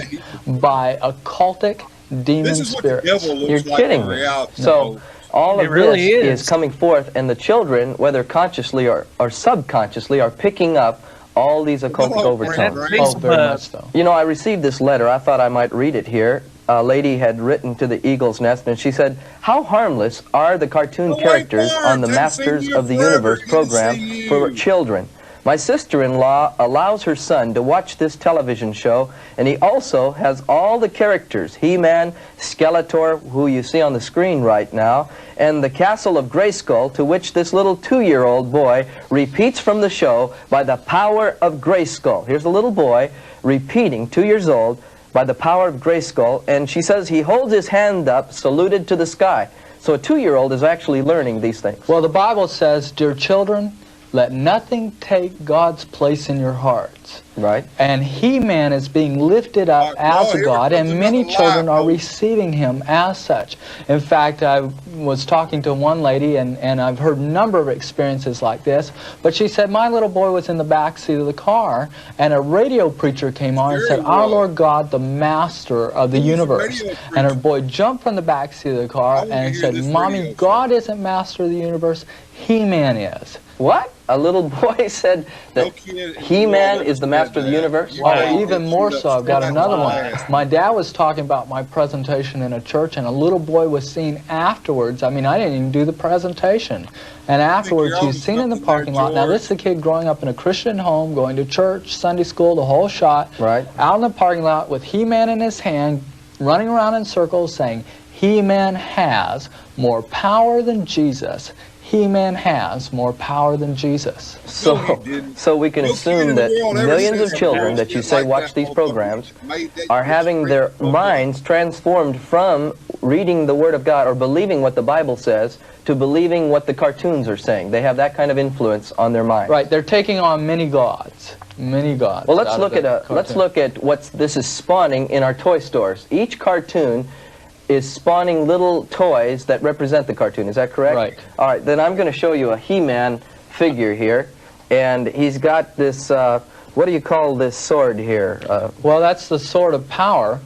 by occultic demon spirits. You're kidding me. So all of this is coming forth, and the children, whether consciously or subconsciously, are picking up all these occultic overtones. Oh, very much so. You know, I received this letter. I thought I might read it here. A lady had written to the Eagle's Nest, and she said, how harmless are the cartoon characters on the Masters of the Universe program for children? My sister-in-law allows her son to watch this television show, and he also has all the characters, He-Man, Skeletor, who you see on the screen right now, and the Castle of Grayskull, to which this little 2-year-old boy repeats from the show by the power of Grayskull. Here's a little boy repeating, 2 years old, by the power of Grayskull, and she says he holds his hand up, saluted to the sky. So a 2-year-old is actually learning these things. Well, the Bible says, dear children, let nothing take God's place in your hearts. Right. And He-Man is being lifted up as a God, and many children are receiving him as such. In fact, I was talking to one lady, and I've heard a number of experiences like this, but she said, my little boy was in the back seat of the car, and a radio preacher came on and said, our Lord God, the master of the universe. And her boy jumped from the back seat of the car and said, Mommy, God isn't master of the universe, He-Man is. What? A little boy said that He-Man is the master of the universe? Oh, even more so. I've got another one. My dad was talking about my presentation in a church, and a little boy was seen afterwards. I mean, I didn't even do the presentation. And afterwards, he was seen in the parking lot. Now, this is a kid growing up in a Christian home, going to church, Sunday school, the whole shot. Right. Out in the parking lot with He-Man in his hand, running around in circles saying, He-Man has more power than Jesus. He-Man has more power than Jesus. So we can assume that millions of children that you say watch these programs are having their minds transformed from reading the Word of God or believing what the Bible says to believing what the cartoons are saying. They have that kind of influence on their mind. Right, they're taking on many gods. Many gods. Well, let's look at what this is spawning in our toy stores. Each cartoon is spawning little toys that represent the cartoon. Is that correct? Right. All right, then I'm going to show you a He-Man figure here, and he's got this, what do you call this sword here? Well, that's the sword of power,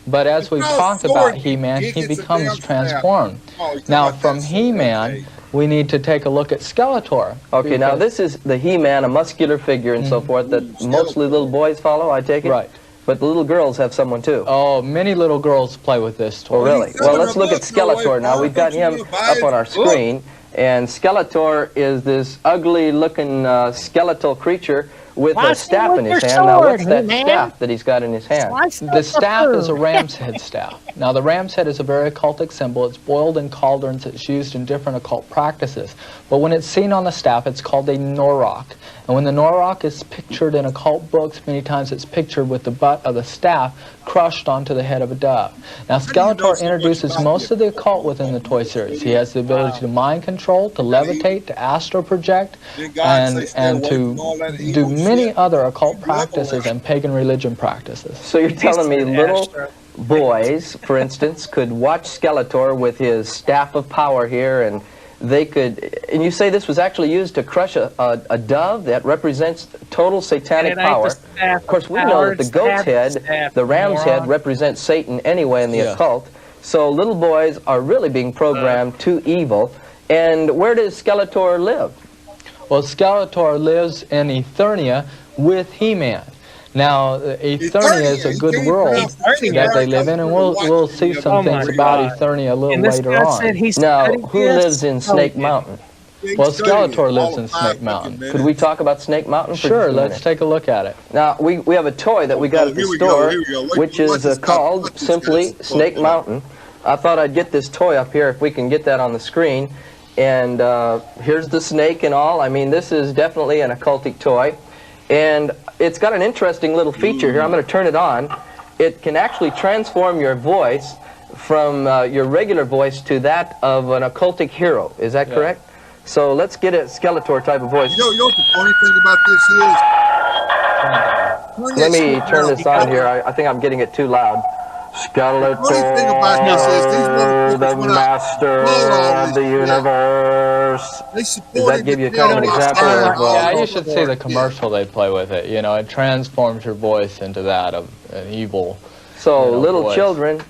but as we talked about He-Man, he becomes transformed. Now, from He-Man, we need to take a look at Skeletor. Okay, now this is the He-Man, a muscular figure and so forth that mostly little boys follow, I take it? Right. But the little girls have someone too. Oh, many little girls play with this toy. Oh, really? Well, let's look at Skeletor now. We've got him up on our screen. And Skeletor is this ugly-looking skeletal creature with a staff in his hand. Now, what's that staff that he's got in his hand? The staff is a ram's head staff. Now, the ram's head is a very occultic symbol. It's boiled in cauldrons. It's used in different occult practices. But when it's seen on the staff, it's called a Norok. And when the Norok is pictured in occult books, many times it's pictured with the butt of the staff crushed onto the head of a dove. Now, Skeletor introduces most of the occult within the toy series. He has the ability to mind control, to levitate, to astral project, and to do many other occult practices and pagan religion practices. So you're telling me little boys, for instance, could watch Skeletor with his staff of power here, and they could, and you say this was actually used to crush a dove that represents total satanic power. Of course, we know that the goat's head, the ram's head, represents Satan anyway in the occult. So little boys are really being programmed to evil. And where does Skeletor live? Well, Skeletor lives in Eternia with He-Man. Now, Eternia is a good world that they live in, and we'll see some things about Eternia a little later on. Now, who lives in Snake Mountain? Well, Skeletor lives in Snake Mountain. Could we talk about Snake Mountain for Sure, let's take a look at it. Now, we have a toy that we got at the store, which is called simply Snake Mountain. I thought I'd get this toy up here if we can get that on the screen. And here's the snake and all. I mean, this is definitely an occultic toy. And it's got an interesting little feature here. I'm going to turn it on. It can actually transform your voice from your regular voice to that of an occultic hero. Is that correct? So let's get a Skeletor type of voice. You know what the funny thing about this is? Let me turn this on here. I think I'm getting it too loud. Skeletor, the master of the universe. Does that give you kind of an example of... yeah, you should see the commercial they play with it. You know, it transforms your voice into that of an evil. So little children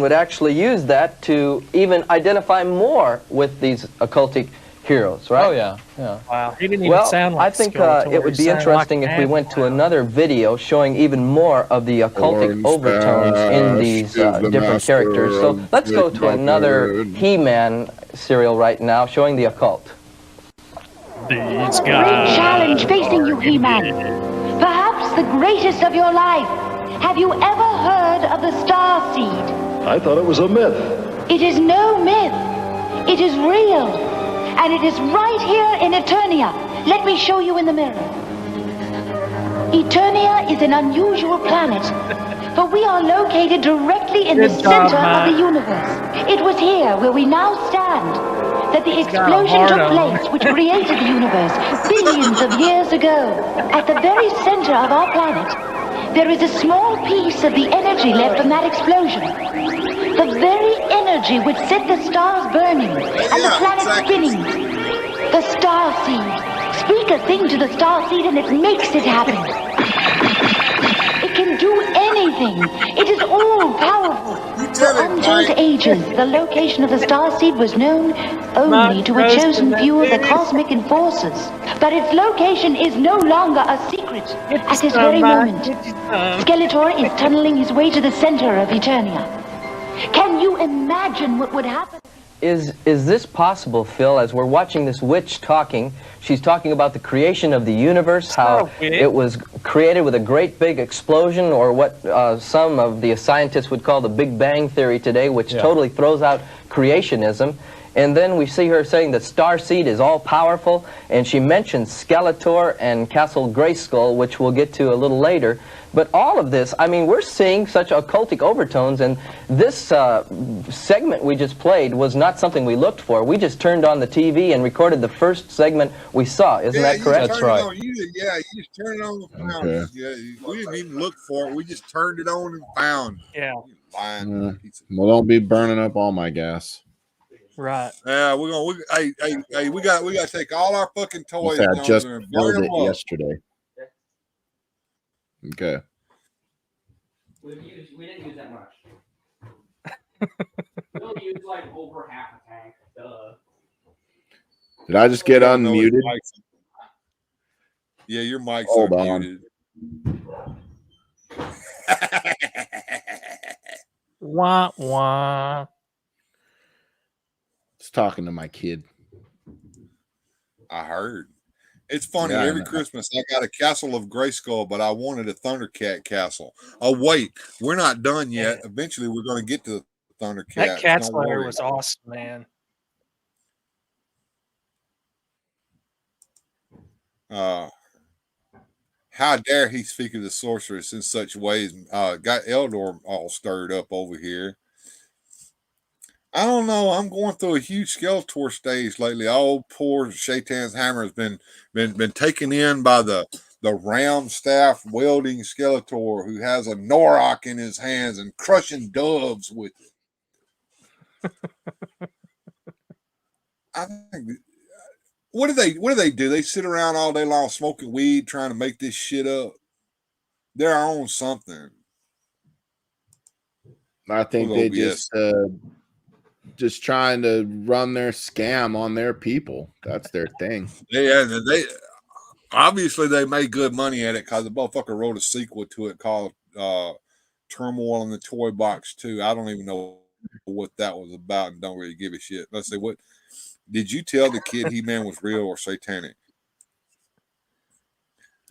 would actually use that to even identify more with these occultic heroes, right? Oh, yeah, yeah. Wow, he didn't even sound like I think it would be interesting if we went to another video showing even more of the occultic overtones in these different characters. So let's go to another He-Man serial right now showing the occult. These A great challenge facing you, He-Man. Perhaps the greatest of your life. Have you ever heard of the Star Seed? I thought it was a myth. It is no myth. It is real. And it is right here in Eternia. Let me show you in the mirror. Eternia is an unusual planet, for we are located directly in the center of the universe. It was here, where we now stand, that the explosion took place which created the universe billions of years ago. At the very center of our planet, there is a small piece of the energy left from that explosion. The very energy which set the stars burning and the planet spinning. The Star Seed. Speak a thing to the Star Seed and it makes it happen. It can do anything. It is all powerful. For untold ages, the location of the Star Seed was known only to a chosen few of the cosmic enforcers. But its location is no longer a secret. At this very moment, Skeletor is tunneling his way to the center of Eternia. Can you imagine what would happen? Is this possible, Phil, as we're watching this witch talking? She's talking about the creation of the universe, how it was created with a great big explosion, or what some of the scientists would call the Big Bang Theory today, which totally throws out creationism. And then we see her saying that Star Seed is all-powerful, and she mentions Skeletor and Castle Grayskull, which we'll get to a little later. But all of this, I mean, we're seeing such occultic overtones, and this segment we just played was not something we looked for. We just turned on the TV and recorded the first segment we saw. Isn't that correct? That's right. You just turned it on and found it. Yeah, we didn't even look for it. We just turned it on and found it. Yeah. Well, don't be burning up all my gas. Right. Yeah, we got to take all our fucking toys I down just there and built burn it them up. yesterday. Okay. We didn't use that much. We'll use like over half a tank. Duh. Did I just get unmuted? Yeah, your mic's Hold unmuted. Wah, wah. Just talking to my kid. I heard. It's funny, Yeah, every Christmas I got a castle of Grayskull, but I wanted a Thundercat castle. Oh, wait, we're not done yet. Eventually, we're going to get to the Thundercat. That cat slayer was awesome, man. How dare he speak of the sorceress in such ways? Got Eldor all stirred up over here. I don't know. I'm going through a huge Skeletor stage lately. Oh, poor Shaitan's hammer has been taken in by the round staff wielding Skeletor, who has a Norok in his hands and crushing doves with it. I think. What do they do? They sit around all day long smoking weed, trying to make this shit up. They're on something. I think they just trying to run their scam on their people. That's their thing. Yeah, they obviously they made good money at it because the motherfucker wrote a sequel to it called Turmoil in the Toybox 2. I don't even know what that was about and don't really give a shit. Let's see, what did you tell the kid He-Man was real or satanic?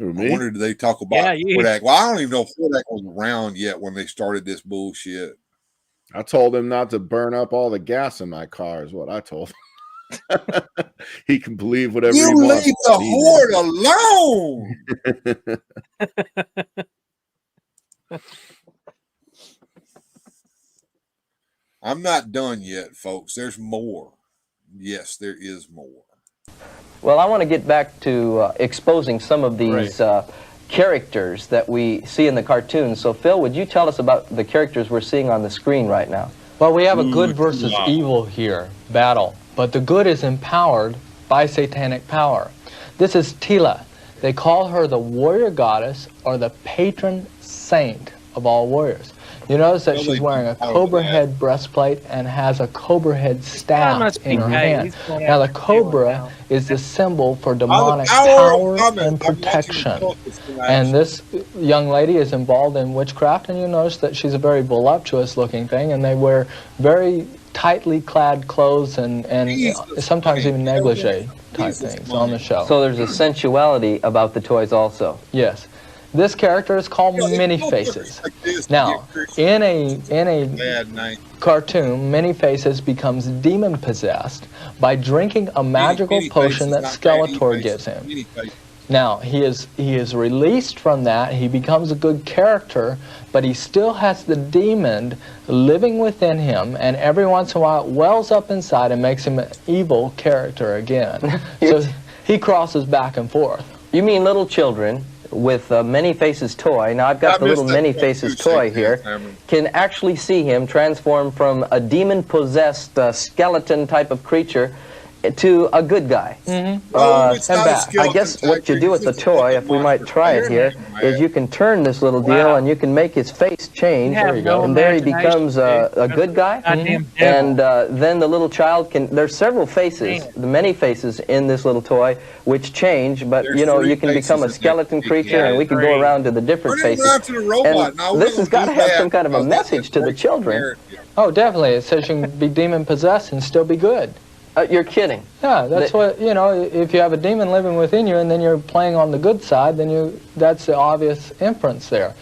I wonder, did they talk about Hordak? Well, I don't even know if Hordak was around yet when they started this bullshit. I told him not to burn up all the gas in my car is what I told him. He can believe whatever he wants. You leave the horde alone. I'm not done yet, folks. There's more. Yes, there is more. Well, I want to get back to exposing some of these characters that we see in the cartoons. So, Phil, would you tell us about the characters we're seeing on the screen right now? Well, we have a good versus evil here, battle. But the good is empowered by satanic power. This is Tila. They call her the warrior goddess or the patron saint of all warriors. You notice that she's wearing a cobra head breastplate and has a cobra head staff in her hand. Now, the cobra is the symbol for demonic power and protection. And this young lady is involved in witchcraft, and you notice that she's a very voluptuous looking thing, and they wear very tightly clad clothes and sometimes even negligee type things on the show. So there's a sensuality about the toys also. Yes. This character is called Many-Faces. Now, in a cartoon, Many-Faces becomes demon-possessed by drinking a magical potion that Skeletor gives him. Now, he is released from that. He becomes a good character, but he still has the demon living within him, and every once in a while it wells up inside and makes him an evil character again. So he crosses back and forth. You mean little children with a Many-Faces toy, now I've got the little Many-Faces toy here, can actually see him transform from a demon-possessed skeleton type of creature to a good guy. And back. I guess what you do with the toy, if we might try it here, is you can turn this little deal and you can make his face change, and there he becomes a good guy. And then the little child can, there's several faces, the Many-Faces in this little toy, which change, but you know, you can become a skeleton creature, and we can go around to the different faces. And this has got to have some kind of a message to the children. Oh, definitely. It says you can be demon-possessed and still be good. You're kidding. Yeah, that's what, you know, if you have a demon living within you and then you're playing on the good side, then that's the obvious inference there.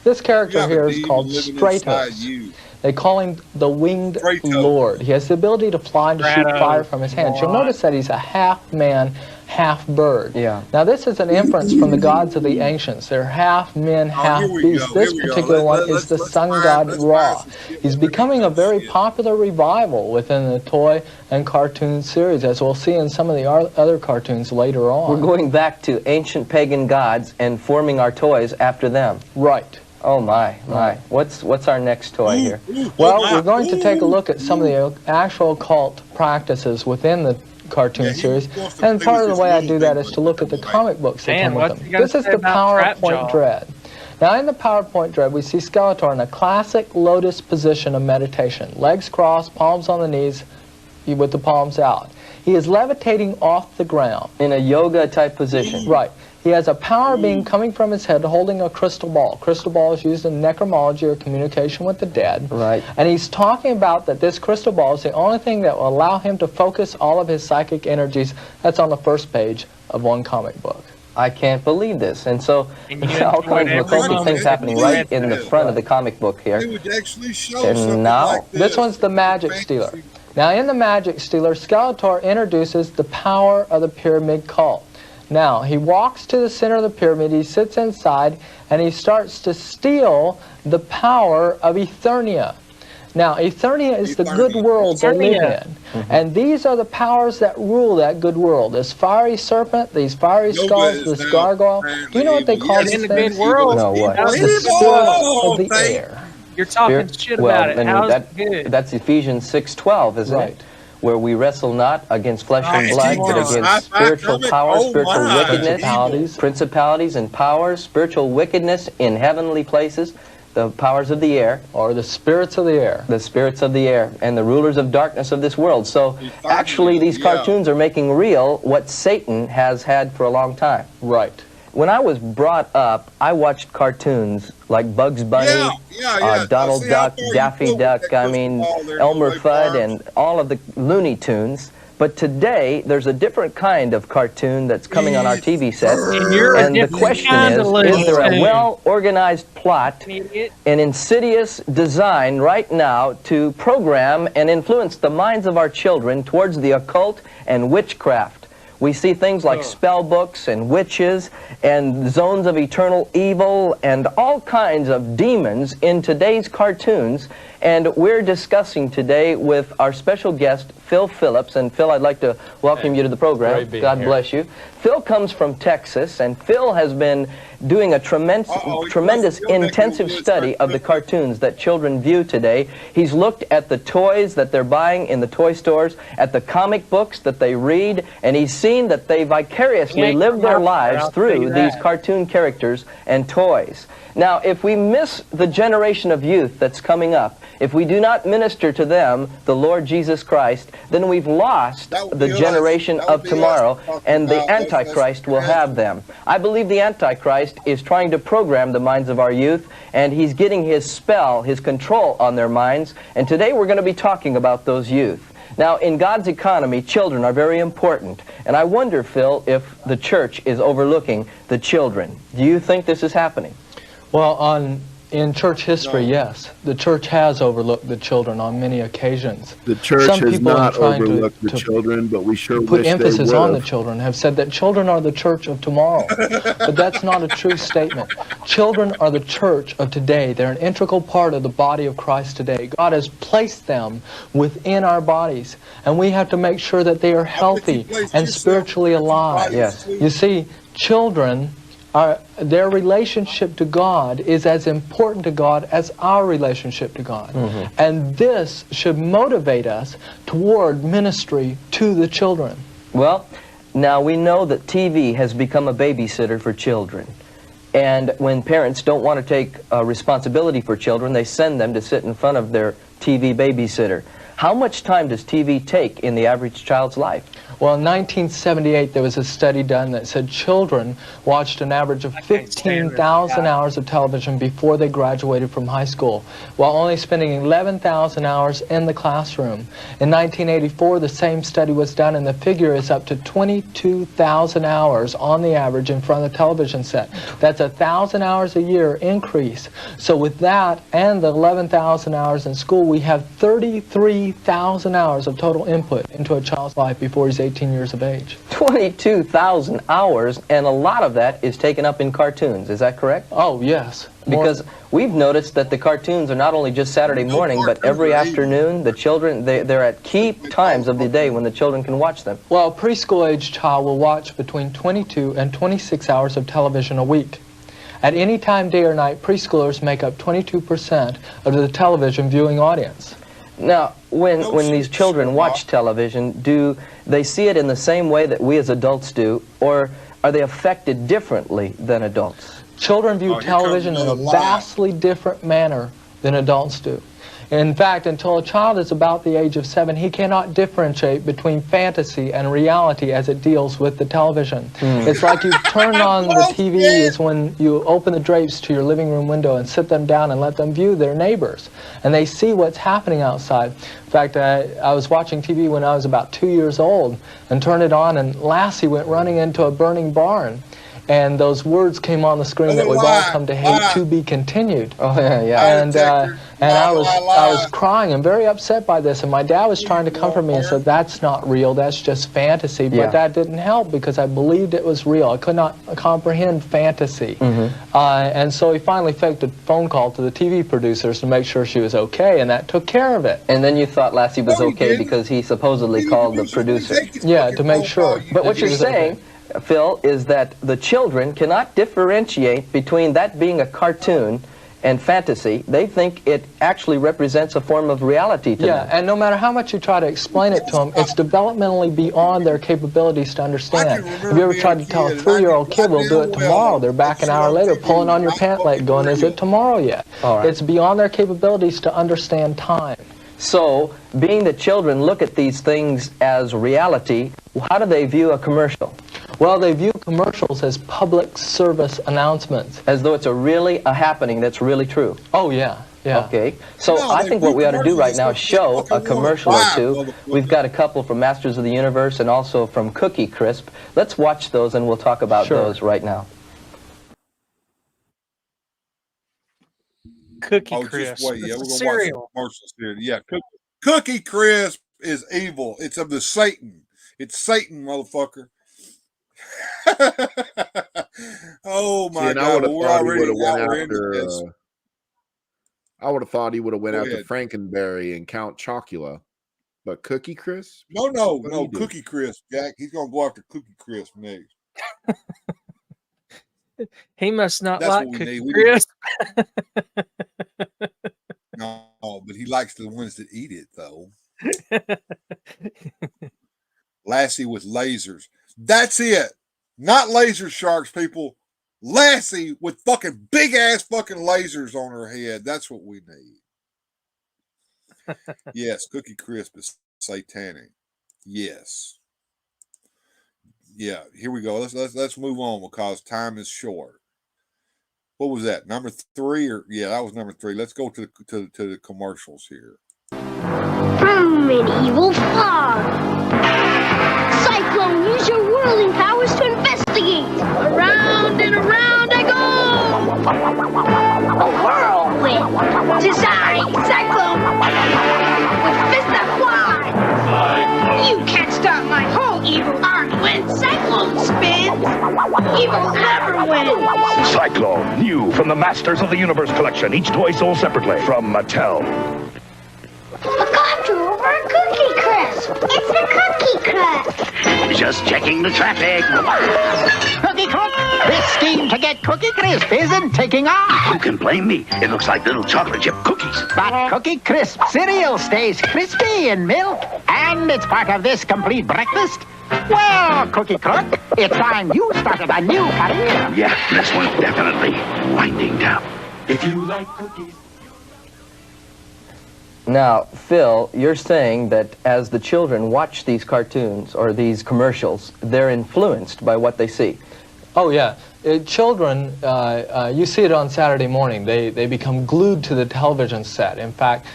This character here is called Stratos. They call him the Winged Lord. He has the ability to fly and to shoot fire from his hands. You'll notice that he's a half man, half bird. Yeah. Now this is an inference from the gods of the ancients. They're half men, half beasts. This particular one is the sun god Ra. He's becoming a very popular revival within the toy and cartoon series, as we'll see in some of the other cartoons later on. We're going back to ancient pagan gods and forming our toys after them. Right. Oh my. What's our next toy here? Well, we're going to take a look at some of the actual occult practices within the cartoon series, and part of the way I do that is to look at the comic books that come with them. This is the PowerPoint Dread. Now in the PowerPoint Dread, we see Skeletor in a classic lotus position of meditation. Legs crossed, palms on the knees, with the palms out. He is levitating off the ground. In a yoga type position. Right. He has a power beam coming from his head holding a crystal ball. Crystal ball is used in necromancy or communication with the dead. Right. And he's talking about that this crystal ball is the only thing that will allow him to focus all of his psychic energies. That's on the first page of one comic book. I can't believe this. And so all kinds of occultic things happening right in the front of the comic book here. It would actually show and now like this one's the Magic Stealer. Now in the Magic Stealer, Skeletor introduces the power of the pyramid cult. Now, he walks to the center of the pyramid, he sits inside, and he starts to steal the power of Eternia. Now, Eternia is the good world they live in. And these are the powers that rule that good world. This fiery serpent, these fiery skulls, this gargoyle. Do you know what they call these things? In the good world. No, what? The spirit of the air. You're talking shit about it. How's that, it good? That's Ephesians 6:12, isn't it? Where we wrestle not against flesh and blood, but against spiritual powers, spiritual wickedness, principalities and powers, spiritual wickedness in heavenly places, the powers of the air. Or the spirits of the air. The spirits of the air, and the rulers of darkness of this world. So actually these cartoons are making real what Satan has had for a long time. Right. When I was brought up, I watched cartoons like Bugs Bunny, Donald Duck, Daffy Duck, I mean, Elmer Fudd, and all of the Looney Tunes. But today, there's a different kind of cartoon that's coming on our TV set. And the question is there a well-organized plot, an insidious design right now to program and influence the minds of our children towards the occult and witchcraft? We see things like spell books and witches and zones of eternal evil and all kinds of demons in today's cartoons. And we're discussing today with our special guest, Phil Phillips. And Phil, I'd like to welcome you to the program. God bless you. Phil comes from Texas, and Phil has been doing a tremendous intensive study of the cartoons that children view today. He's looked at the toys that they're buying in the toy stores, at the comic books that they read, and he's seen that they vicariously live their lives through these cartoon characters and toys. Now, if we miss the generation of youth that's coming up, if we do not minister to them, the Lord Jesus Christ, then we've lost the generation of tomorrow, and the Antichrist will have them. I believe the Antichrist is trying to program the minds of our youth, and he's getting his spell, his control on their minds, and today we're going to be talking about those youth. Now, in God's economy, children are very important, and I wonder, Phil, if the church is overlooking the children. Do you think this is happening? Well, in church history, yes. The church has overlooked the children on many occasions. The church has not overlooked the children, but we sure put wish emphasis they on would the children, have said that children are the church of tomorrow. But that's not a true statement. Children are the church of today. They're an integral part of the body of Christ today. God has placed them within our bodies, and we have to make sure that they are healthy and spiritually alive. Yes. You see, children, their relationship to God is as important to God as our relationship to God. And this should motivate us toward ministry to the children. Well, now we know that TV has become a babysitter for children. And when parents don't want to take responsibility for children, they send them to sit in front of their TV babysitter. How much time does TV take in the average child's life? Well, in 1978, there was a study done that said children watched an average of 15,000 hours of television before they graduated from high school, while only spending 11,000 hours in the classroom. In 1984, the same study was done, and the figure is up to 22,000 hours on the average in front of the television set. That's 1,000 hours a year increase. So with that and the 11,000 hours in school, we have 33,000 hours of total input into a child's life before he's 18 years of age. 22,000 hours, and a lot of that is taken up in cartoons. Is that correct? Oh, yes. Because we've noticed that the cartoons are not only just Saturday morning, but every afternoon. The children, they're at key times of the day when the children can watch them. Well, a preschool-age child will watch between 22 and 26 hours of television a week. At any time, day or night, preschoolers make up 22% of the television viewing audience. Now, when these children watch television, do they see it in the same way that we as adults do, or are they affected differently than adults? Children view television in a vastly different manner than adults do. In fact, until a child is about the age of 7, he cannot differentiate between fantasy and reality as it deals with the television. It's like you turn on the TV is when you open the drapes to your living room window and sit them down and let them view their neighbors. And they see what's happening outside. In fact, I was watching TV when I was about 2 years old and turned it on, and Lassie went running into a burning barn. And those words came on the screen that we've all come to hate, to be continued. Oh, yeah. And I was crying and very upset by this. And my dad was trying to comfort me and said, that's not real, that's just fantasy. But that didn't help because I believed it was real. I could not comprehend fantasy. And so he finally faked a phone call to the TV producers to make sure she was okay, and that took care of it. And then you thought Lassie was okay because he supposedly called the producer. Yeah, to make sure. But what you're saying, Phil, is that the children cannot differentiate between that being a cartoon and fantasy. They think it actually represents a form of reality to them. Yeah, and no matter how much you try to explain it to them, it's developmentally beyond their capabilities to understand. Have you ever tried to tell a 3-year-old kid, we'll do it tomorrow? They're back an hour later pulling on your pant leg going, is it tomorrow yet? It's beyond their capabilities to understand time. So, being that children look at these things as reality, how do they view a commercial? Well, they view commercials as public service announcements. As though it's a happening that's really true. Oh, yeah. Yeah. Okay. So I think what we ought to do right now is show a commercial or two. We've got a couple from Masters of the Universe and also from Cookie Crisp. Let's watch those and we'll talk about those right now. Cookie Crisp. Just wait. Yeah, we're gonna cereal. watch some commercials here. Yeah, Cookie Crisp is evil. It's of the Satan. It's Satan, motherfucker. Oh my God! I would have thought he would have went after Frankenberry and Count Chocula, but Cookie Crisp? No, Cookie Crisp, Jack. He's gonna go after Cookie Crisp next. He must not like Cookie Crisp. No, but he likes the ones that eat it, though. Lassie with lasers. That's it. Not laser sharks, people. Lassie with fucking big ass fucking lasers on her head. That's what we need. Yes, Cookie Crisp is satanic. Yes. Yeah, here we go. Let's move on because time is short. What was that? Number 3 or yeah, that was number 3. Let's go to the commercials here. From an evil fog. Cyclone, use your whirling powers to investigate. Around and around I go. A whirlwind. Design Cyclone. With fists that fly. You can't stop my whole evil art when Cyclone spins. Evil never wins. Cyclone, new from the Masters of the Universe collection. Each toy sold separately from Mattel. A copter over a Cookie Crisp. It's the Cookie Crisp. Just checking the traffic. Cookie Cook, this scheme to get Cookie Crisp isn't taking off. Who can blame me? It looks like little chocolate chip cookies. But Cookie Crisp cereal stays crispy in milk, and it's part of this complete breakfast. Well, Cookie Cook, it's time you started a new career. Yeah, this one's definitely winding down. If you like cookies. Now, Phil, you're saying that as the children watch these cartoons or these commercials, they're influenced by what they see. Oh, yeah. Children, you see it on Saturday morning. They become glued to the television set. In fact,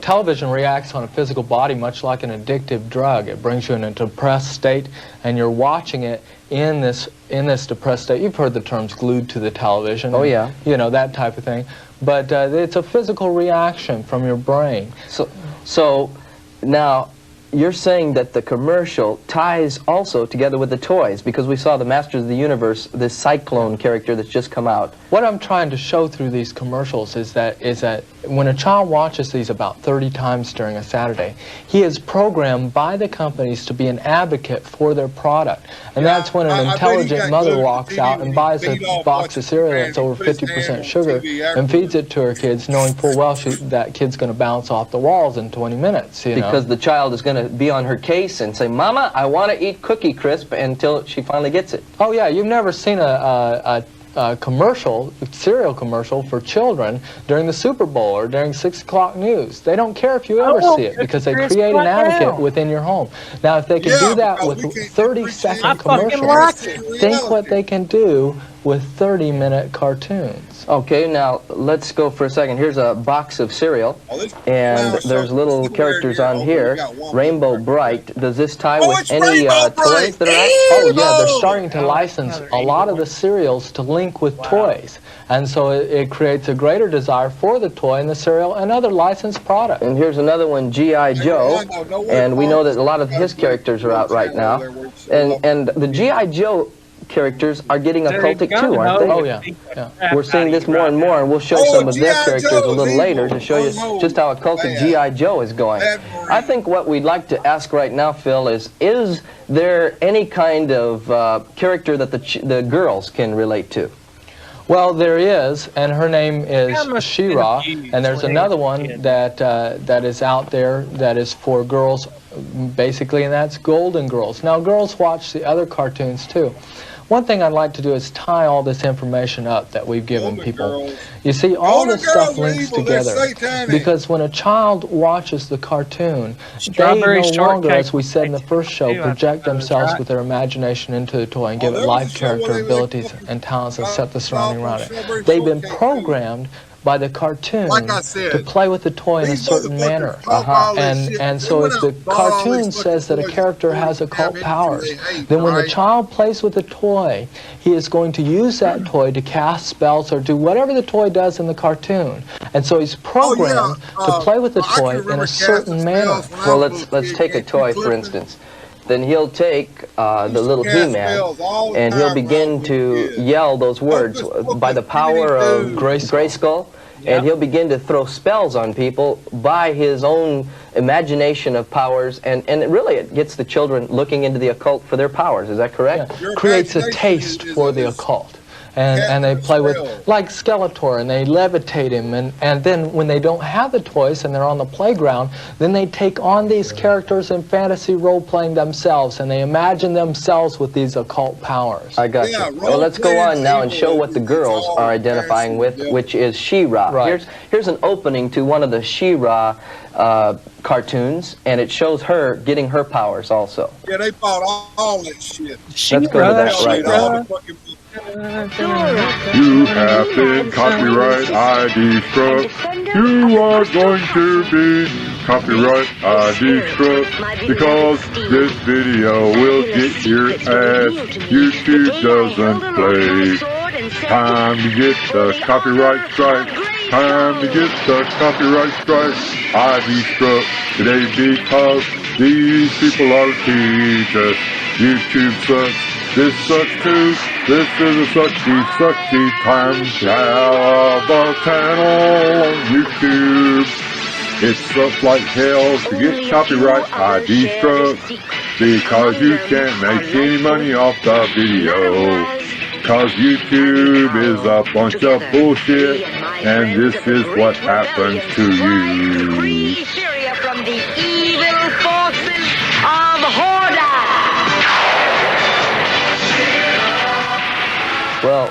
television reacts on a physical body much like an addictive drug. It brings you in a depressed state, and you're watching it in this depressed state. You've heard the terms glued to the television. Oh, yeah. You know, that type of thing. But it's a physical reaction from your brain. So now you're saying that the commercial ties also together with the toys, because we saw the Masters of the Universe, this Cyclone character that's just come out. What I'm trying to show through these commercials is that when a child watches these about 30 times during a Saturday, he is programmed by the companies to be an advocate for their product. And that's when an intelligent mother walks out and buys a box of cereal that's over 50% sugar and feeds it to her kids, knowing full well that kid's going to bounce off the walls in 20 minutes. Because the child is going to be on her case and say, "Mama, I want to eat Cookie Crisp," until she finally gets it. Oh yeah, you've never seen a commercial, cereal commercial for children during the Super Bowl or during 6 o'clock news. They don't care if you ever see it because they create an advocate within your home. Now, if they can do that with 30-second commercials, think what they can do with 30-minute cartoons. Okay, now let's go for a second. Here's a box of cereal, and there's little characters on here. Rainbow Brite. Does this tie with any toys that are out? Oh yeah, they're starting to license a lot of the cereals to link with toys. And so it creates a greater desire for the toy and the cereal and other licensed products. And here's another one, G.I. Joe, and we know that a lot of his characters are out right now. And the G.I. Joe characters are getting occultic too, aren't they? Oh yeah. We're seeing this more and more, and we'll show some of their characters a little later to show you just how occultic G.I. Joe is going. I think what we'd like to ask right now, Phil, is there any kind of character that the girls can relate to? Well, there is, and her name is She-Ra, and there's another one that is out there that is for girls, basically, and that's Golden Girls. Now, girls watch the other cartoons too. One thing I'd like to do is tie all this information up that we've given people. You see, all this stuff links together because when a child watches the cartoon, they no longer, as we said in the first show, project themselves with their imagination into the toy and give it life, character, abilities, and talents that set the surrounding around it. They've been programmed by the cartoon to play with the toy in a certain manner. And so if the cartoon says that a character has occult powers, then when the child plays with the toy, he is going to use that toy to cast spells or do whatever the toy does in the cartoon. And so he's programmed to play with the toy in a certain manner. Well, let's take a toy, for instance. Then he'll take the little He-Man and he'll begin to yell those words by the power of Grayskull, and he'll begin to throw spells on people by his own imagination of powers, and really it gets the children looking into the occult for their powers. Is that correct? Yeah. Creates a taste for the occult. and they play with, like Skeletor, and they levitate him, and then when they don't have the toys and they're on the playground, then they take on these characters in fantasy role-playing themselves, and they imagine themselves with these occult powers. I got you. Well, let's go on now and show what the girls are identifying with, which is She-Ra. Right. Here's an opening to one of the She-Ra cartoons, and it shows her getting her powers also. Yeah, they bought all that shit. Let's go to that right now. You have been copyright ID struck. You are going to be copyright ID struck because this video will get your ass. YouTube doesn't play. Time to get the copyright strike. Time to get the copyright strike. ID struck today because these people are teach us. YouTube sucks. This sucks too. This is a sucky time to have a channel on YouTube. It sucks like hell to get copyright ID struck because you can't make any money off the video. Cause YouTube is a bunch of bullshit, and this is what happens to you. From the evil forces of Horda. Well,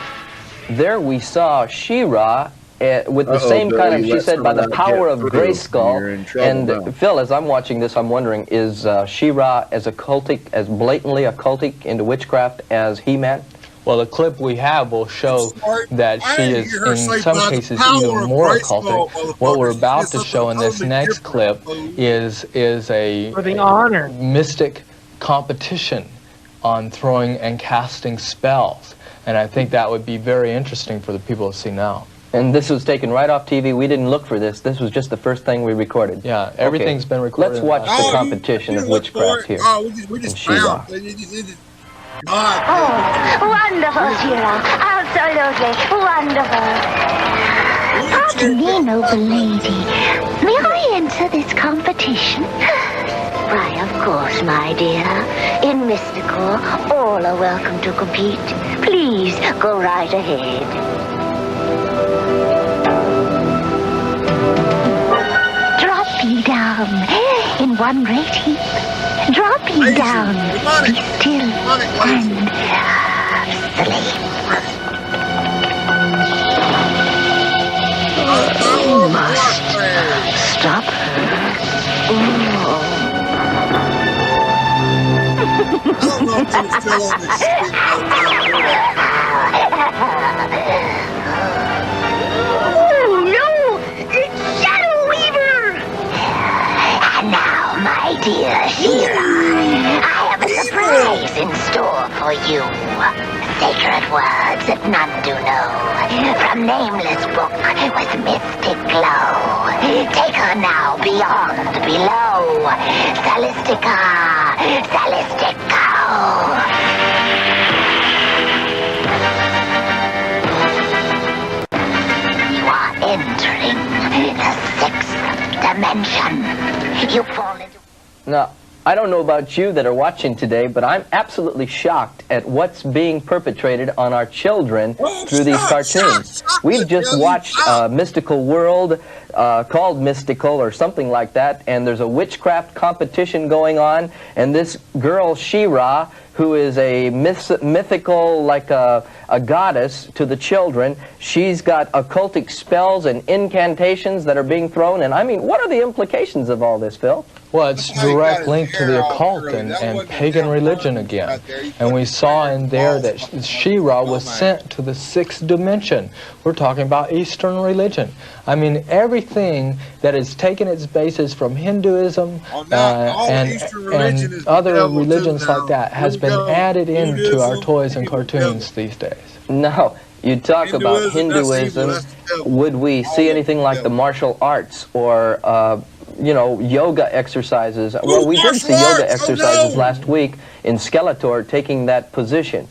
there we saw She-Ra with the same kind of, she said, by the power of Grayskull. And Phil, as I'm watching this, I'm wondering, is She-Ra as occultic, as blatantly occultic into witchcraft as He-Man? Well, the clip we have will show that she is, in some cases, even more occultic. What we're about to show in this next clip is a mystic competition on throwing and casting spells. And I think that would be very interesting for the people to see now. And this was taken right off TV. We didn't look for this. This was just the first thing we recorded. Yeah, everything's been recorded. Let's watch the competition of witchcraft here. We just She-Ra. Oh, wonderful, She-Ra. Absolutely wonderful. Pardon me, noble lady. May I enter this competition? Why, of course, my dear. In Mystical, all are welcome to compete. Please, go right ahead. Drop ye down in one great heap. Drop ye down, be still and sleep. You must stop her. Oh no! It's Shadow Weaver! And now, my dear She-Ra, I have a surprise in store for you. Sacred words that none do know. From nameless book with mystic glow. Take her now beyond, below. Salistica, Salistico. You are entering the sixth dimension. You fall into... Now, I don't know about you that are watching today, but I'm absolutely shocked at what's being perpetrated on our children through these cartoons. We've just watched a mystical world called Mystical or something like that, and there's a witchcraft competition going on, and this girl, She-Ra, who is a mythical, like a goddess to the children, she's got occultic spells and incantations that are being thrown, and I mean, what are the implications of all this, Phil? Well, it's direct link to the occult and pagan religion again. And we saw in there that She-Ra was sent to the sixth dimension. We're talking about Eastern religion. I mean, everything that has taken its basis from Hinduism and other religions like that has been added into our toys and cartoons these days. No, you talk about Hinduism. Would we see anything like the martial arts or you know, yoga exercises? Well, we did see yoga exercises last week in Skeletor taking that position.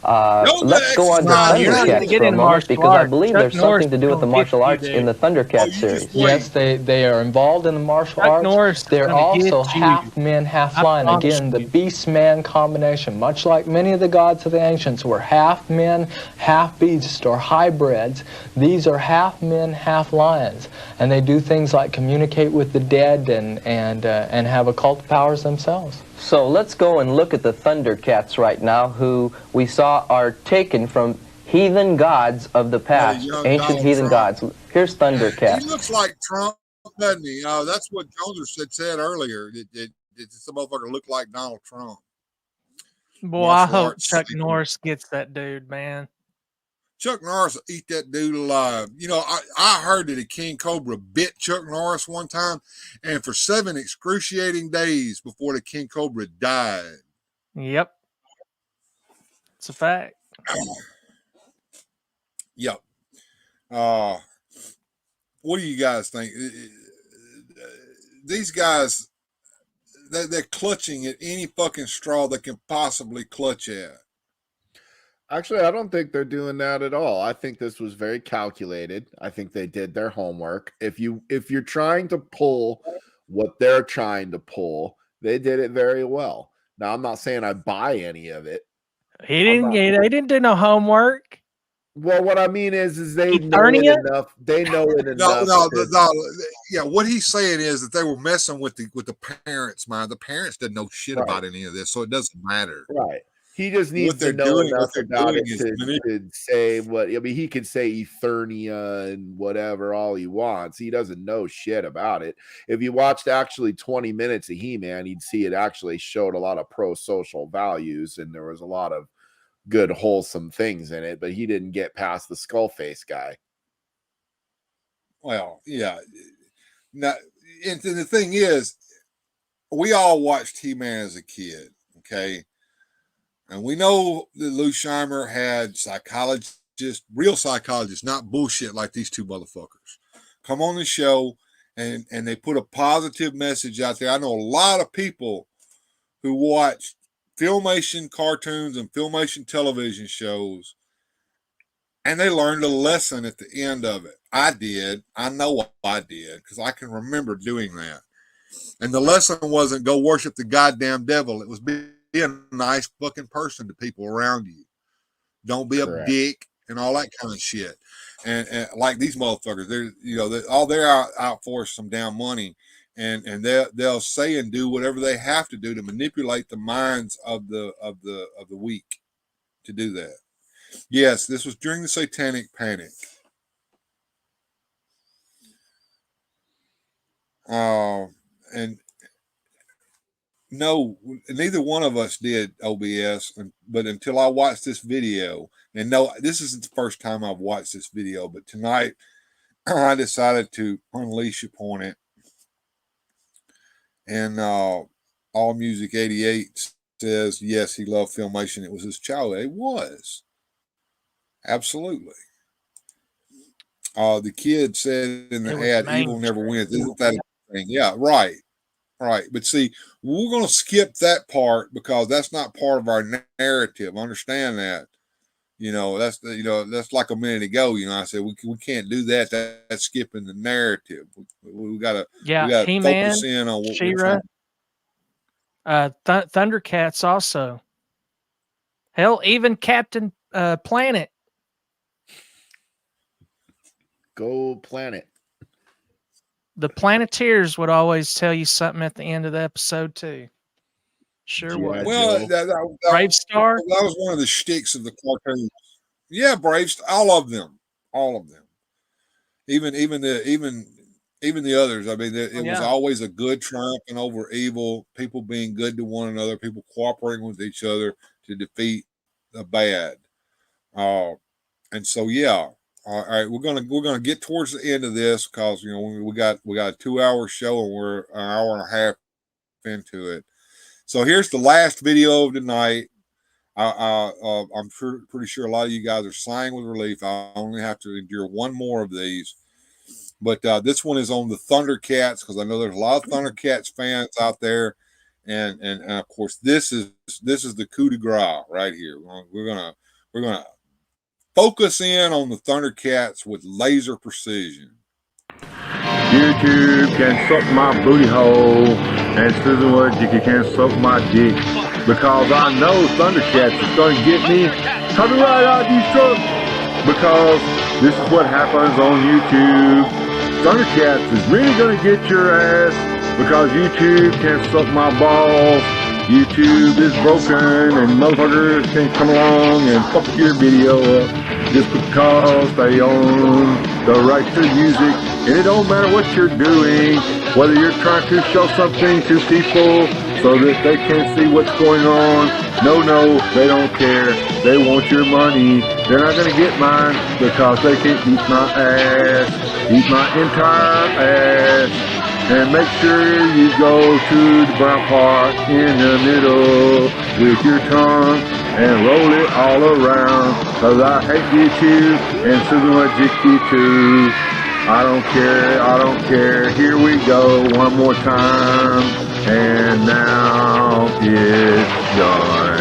Let's go on to Thundercats for a moment, because I believe there's something to do with the martial arts in the Thundercats series. Yes, they are involved in the martial arts. They're also half men, half lion. Again, the beast-man combination, much like many of the gods of the ancients were half men, half beast, or hybrids. These are half men, half lions, and they do things like communicate with the dead and have occult powers themselves. So let's go and look at the Thundercats right now, who we saw are taken from heathen gods of the past, ancient heathen gods. Here's Thundercats. He looks like Trump, doesn't he? That's what Jones said earlier. This motherfucker looked like Donald Trump. Boy, I hope Chuck Norris gets that dude, man. Chuck Norris will eat that dude alive. You know, I heard that a king cobra bit Chuck Norris one time, and for 7 excruciating days before the king cobra died. Yep. It's a fact. Yep. What do you guys think? These guys, they're clutching at any fucking straw they can possibly clutch at. Actually, I don't think they're doing that at all. I think this was very calculated. I think they did their homework. If you're trying to pull what they're trying to pull, they did it very well. Now, I'm not saying I buy any of it. They didn't do no homework. Well, what I mean is they know it enough. They know it enough. No. Yeah, what he's saying is that they were messing with the parents' mind. The parents didn't know shit about any of this, so it doesn't matter. Right. He just needs to know enough about it to say what. I mean, he can say Eternia and whatever all he wants. He doesn't know shit about it. If you watched actually 20 minutes of He-Man, you'd see it actually showed a lot of pro-social values, and there was a lot of good, wholesome things in it, but he didn't get past the skull face guy. Well, yeah. Now, and the thing is, we all watched He-Man as a kid, okay? And we know that Lou Scheimer had psychologists, real psychologists, not bullshit like these two motherfuckers, come on the show and they put a positive message out there. I know a lot of people who watched Filmation cartoons and Filmation television shows, and they learned a lesson at the end of it. I did. I know I did, because I can remember doing that. And the lesson wasn't go worship the goddamn devil. It was be a nice fucking person to people around you. Don't be a dick and all that kind of shit. And like these motherfuckers, they're out for some damn money. And they'll say and do whatever they have to do to manipulate the minds of the weak to do that. Yes, this was during the Satanic Panic. And no, neither one of us did OBS, but until I watched this video, and no, this isn't the first time I've watched this video, but tonight I decided to unleash upon it. And All Music 88 says, yes, he loved Filmation. It was his childhood. It was. Absolutely. The kid said in the ad, evil never wins. Isn't that a thing? Yeah, right. Right. But see, we're going to skip that part because that's not part of our narrative. Understand that. That's like a minute ago. I said we can't do that. That's skipping the narrative. We got to focus in on what we're trying. Thundercats also. Hell, even Captain Planet. Go Planet. The Planeteers would always tell you something at the end of the episode too. Sure was. Well, Bravestar. That was one of the shticks of the cartoons. Yeah, Bravestar. All of them. Even the others. I mean, it was always a good triumphing over evil. People being good to one another. People cooperating with each other to defeat the bad. And so yeah. All right, we're gonna get towards the end of this because we got a 2-hour show and we're an hour and a half into it. So here's the last video of the night. I'm pretty sure a lot of you guys are sighing with relief. I only have to endure one more of these, but this one is on the Thundercats because I know there's a lot of Thundercats fans out there, and of course this is the coup de grace right here. We're We're going to focus in on the Thundercats with laser precision. YouTube can suck my booty hole, and Susan Wojcicki can suck my dick, because I know Thundercats is going to get me copyright ID struck, because this is what happens on YouTube. Thundercats is really going to get your ass, because YouTube can suck my balls. YouTube is broken, and motherfuckers can come along and fuck your video up just because they own the right to music. And it don't matter what you're doing, whether you're trying to show something to people so that they can see what's going on. No, they don't care. They want your money. They're not going to get mine because they can eat my ass, eat my entire ass. And make sure you go to the brown part in the middle with your tongue and roll it all around. Cause I hate YouTube and Susan Wojcicki too. I don't care. Here we go one more time. And now it's done.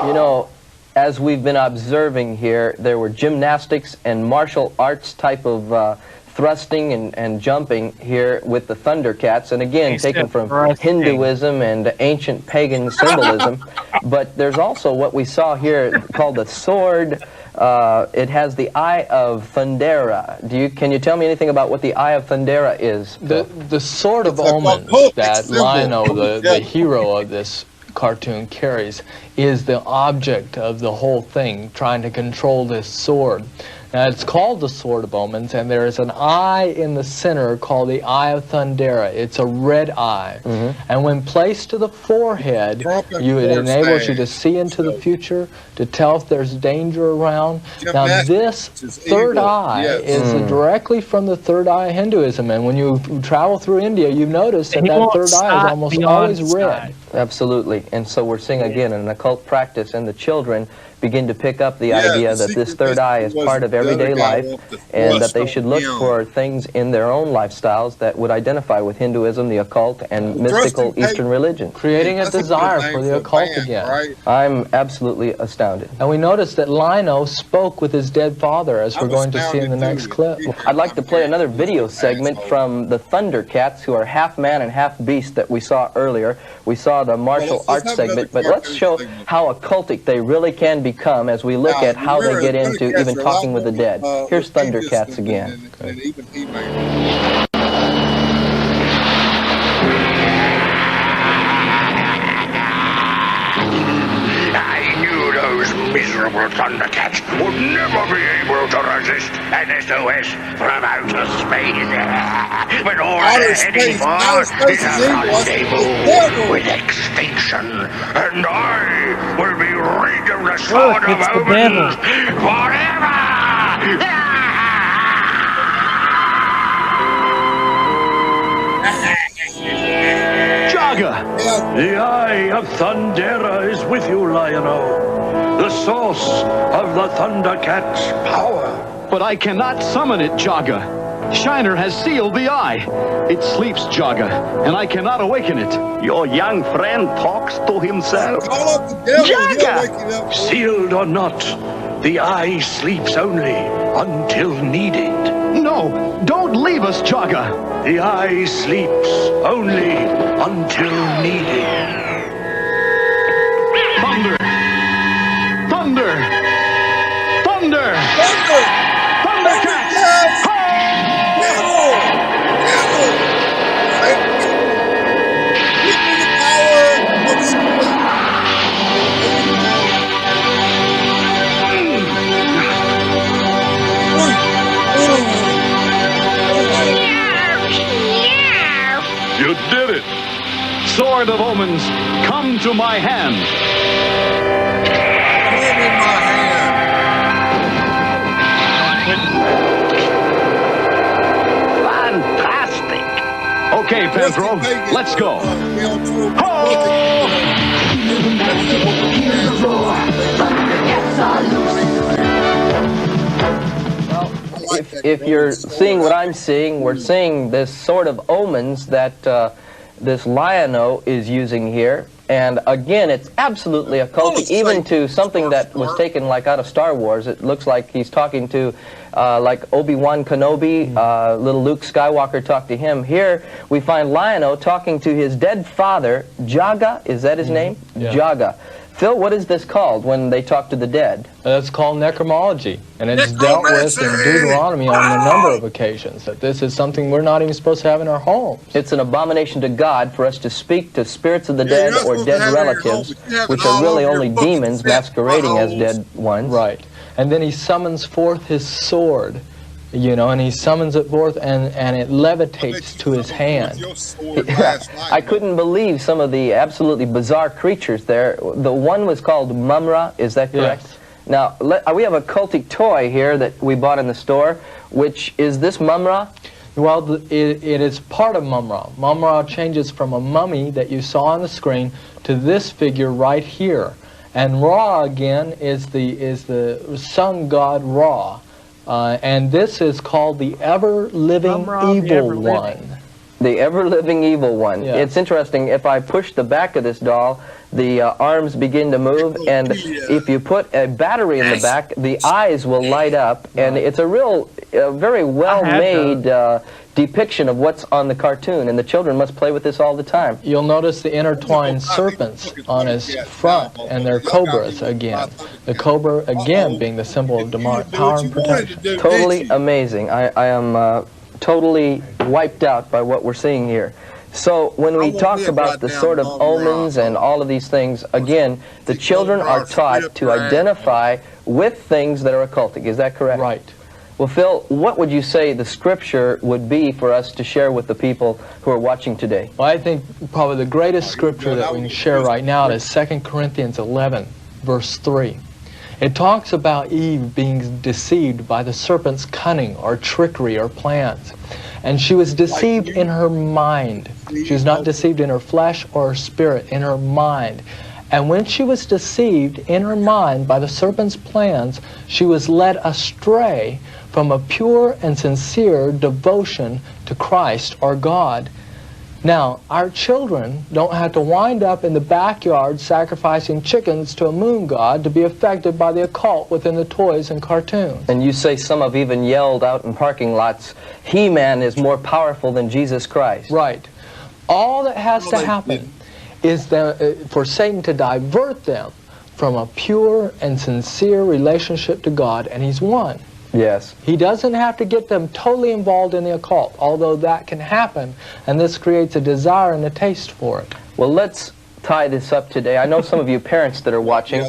You know, as we've been observing here, there were gymnastics and martial arts type of thrusting and jumping here with the Thundercats, and again taken from Hinduism and ancient pagan symbolism. But there's also what we saw here called the sword. It has the Eye of Thundera. Can you tell me anything about what the Eye of Thundera is? The sword of omens that Lionel, the hero of this cartoon, carries is the object of the whole thing, trying to control this sword. Now, it's called the Sword of Omens, and there is an eye in the center called the Eye of Thundera. It's a red eye. And when placed to the forehead, it enables you to see into the future, to tell if there's danger around. Now, this third eye is directly from the third eye of Hinduism. And when you travel through India, you notice that that third eye is almost always red. Absolutely. And so we're seeing, again, an occult practice, and the children begin to pick up the idea that this third eye is part of everyday life, and that they should look for things in their own lifestyles that would identify with Hinduism, the occult, and mystical Eastern religion. Creating a desire for the occult again. I'm absolutely astounded. And we noticed that Lino spoke with his dead father, as we're going to see in the next clip. I'd like to play another video segment from the Thundercats, who are half man and half beast, that we saw earlier. We saw the martial arts segment, but let's show how occultic they really can become as we look at how they get into even talking with the dead. Here's Thundercats again. I knew those miserable Thundercats would never be able to resist an SOS from outer space. But all they're heading for is a rendezvous with extinction, and I will be rid of the Sword of Omens forever! Jaga! The Eye of Thundera is with you, Lionel. The source of the Thundercats' power. But I cannot summon it, Jaga. Shiner has sealed the eye. It sleeps, Jaga, and I cannot awaken it. Your young friend talks to himself. Jaga! Sealed or not, the eye sleeps only until needed. No, don't leave us, Jaga. The eye sleeps only until needed. Thunder! Thunder! Thunder! Thunder! Thundercats! You did it! Sword of Omens, come to my hand. Fantastic! Okay, Pedro, let's go. If you're seeing what I'm seeing, we're seeing this sort of omens that this Lionel is using here. And again, it's absolutely occultic, even to something that was taken like out of Star Wars. It looks like he's talking to like Obi-Wan Kenobi, little Luke Skywalker talked to him. Here we find Lion-O talking to his dead father, Jaga. Is that his name? Yeah. Jaga. Phil, what is this called when they talk to the dead? That's called necromology, and it's dealt with in Deuteronomy on a number of occasions, that this is something we're not even supposed to have in our homes. It's an abomination to God for us to speak to spirits of the dead or dead relatives, which are really only demons masquerading as dead ones. Right. And then he summons forth his sword, you know, and he summons it forth, and it levitates to his hand. I couldn't believe some of the absolutely bizarre creatures there. The one was called Mumra, is that correct? Yes. Now, we have a cultic toy here that we bought in the store, which is this Mumra? Well, it is part of Mumra. Mumra changes from a mummy that you saw on the screen to this figure right here. And Ra, again, is the sun god Ra. And this is called the ever-living evil one. The ever-living evil one. Yes. It's interesting. If I push the back of this doll, the arms begin to move, and if you put a battery in the back, the eyes will light up, and it's a very well-made depiction of what's on the cartoon, and the children must play with this all the time. You'll notice the intertwined serpents on his front, and they're cobras again. The cobra, again, bebeing the symbol of demonic power and protection. Totally amazing. I am totally wiped out by what we're seeing here. So when we talk about the sort of omens and all of these things, again, the children are taught to identify with things that are occultic. Is that correct? Right. Well, Phil, what would you say the scripture would be for us to share with the people who are watching today? Well, I think probably the greatest scripture that we can share right now is 2 Corinthians 11, verse 3. It talks about Eve being deceived by the serpent's cunning or trickery or plans. And she was deceived in her mind. She was not deceived in her flesh or her spirit, in her mind. And when she was deceived in her mind by the serpent's plans, she was led astray from a pure and sincere devotion to Christ or God. Now, our children don't have to wind up in the backyard sacrificing chickens to a moon god to be affected by the occult within the toys and cartoons. And you say some have even yelled out in parking lots, He-Man is more powerful than Jesus Christ. Right. All that has to happen is for Satan to divert them from a pure and sincere relationship to God, and he's won. Yes. He doesn't have to get them totally involved in the occult, although that can happen, and this creates a desire and a taste for it. Well, let's tie this up today. I know some of you parents that are watching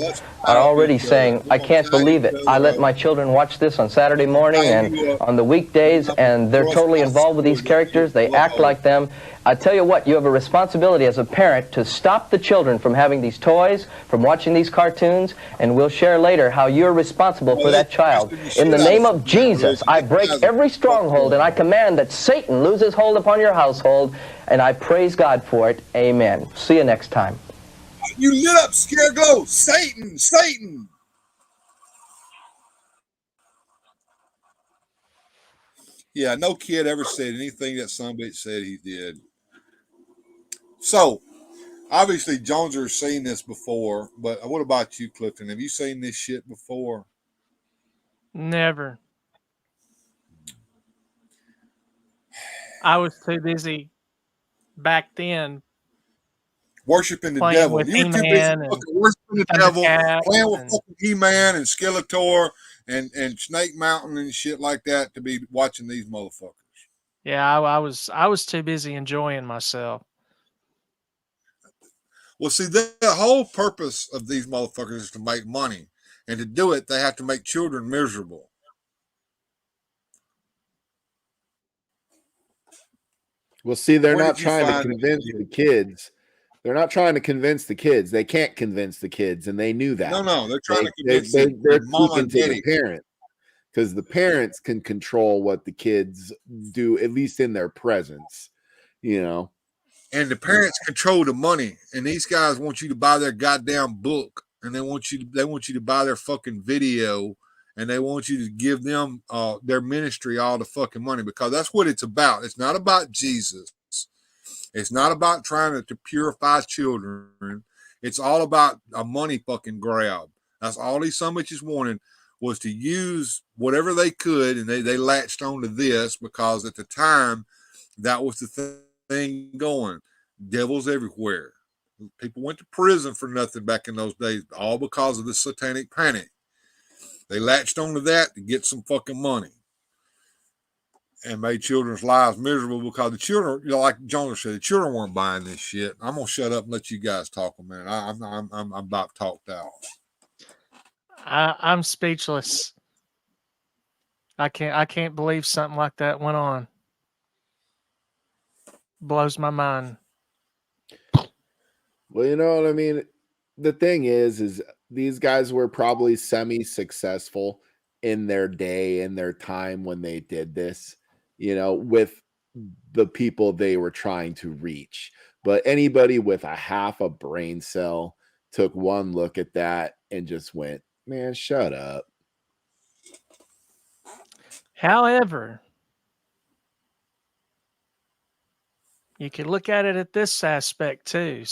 are already saying, I can't believe it. I let my children watch this on Saturday morning and on the weekdays, and they're totally involved with these characters. They act like them. I tell you what, you have a responsibility as a parent to stop the children from having these toys, from watching these cartoons, and we'll share later how you're responsible for that child. In the name of Jesus, I break every stronghold, and I command that Satan loses hold upon your household, and I praise God for it. Amen. See you next time. You lit up, Scareglow. Satan, Satan. Yeah, no kid ever said anything that somebody said he did. So, obviously, Joneser's seen this before, but what about you, Clifton? Have you seen this shit before? Never. I was too busy back then worshiping the devil. You were too busy fucking worshiping the devil, playing with fucking He-Man and Skeletor and Snake Mountain and shit like that to be watching these motherfuckers. Yeah, I was too busy enjoying myself. Well, see, the whole purpose of these motherfuckers is to make money. And to do it, they have to make children miserable. Well, see, they're not trying to convince the kids. They're not trying to convince the kids. They can't convince the kids, and they knew that. No, they're trying to convince they're mom speaking to the parent, because the parents can control what the kids do, at least in their presence, you know. And the parents control the money, and these guys want you to buy their goddamn book, and they want you to buy their fucking video, and they want you to give them their ministry all the fucking money, because that's what it's about. It's not about Jesus. It's not about trying to purify children. It's all about a money fucking grab. That's all these son bitches wanted, was to use whatever they could, and they latched onto this because at the time that was the thing going. Devils everywhere. People went to prison for nothing back in those days, all because of the satanic panic. They latched onto that to get some fucking money and made children's lives miserable because the children, like Jonas said, the children weren't buying this shit. I'm gonna shut up and let you guys talk a minute. I'm about talked out. I'm speechless. I can't believe something like that went on. Blows my mind. Well, you know what I mean? The thing is these guys were probably semi-successful in their day, in their time when they did this, with the people they were trying to reach. But anybody with a half a brain cell took one look at that and just went, man, shut up. However, you can look at it at this aspect too.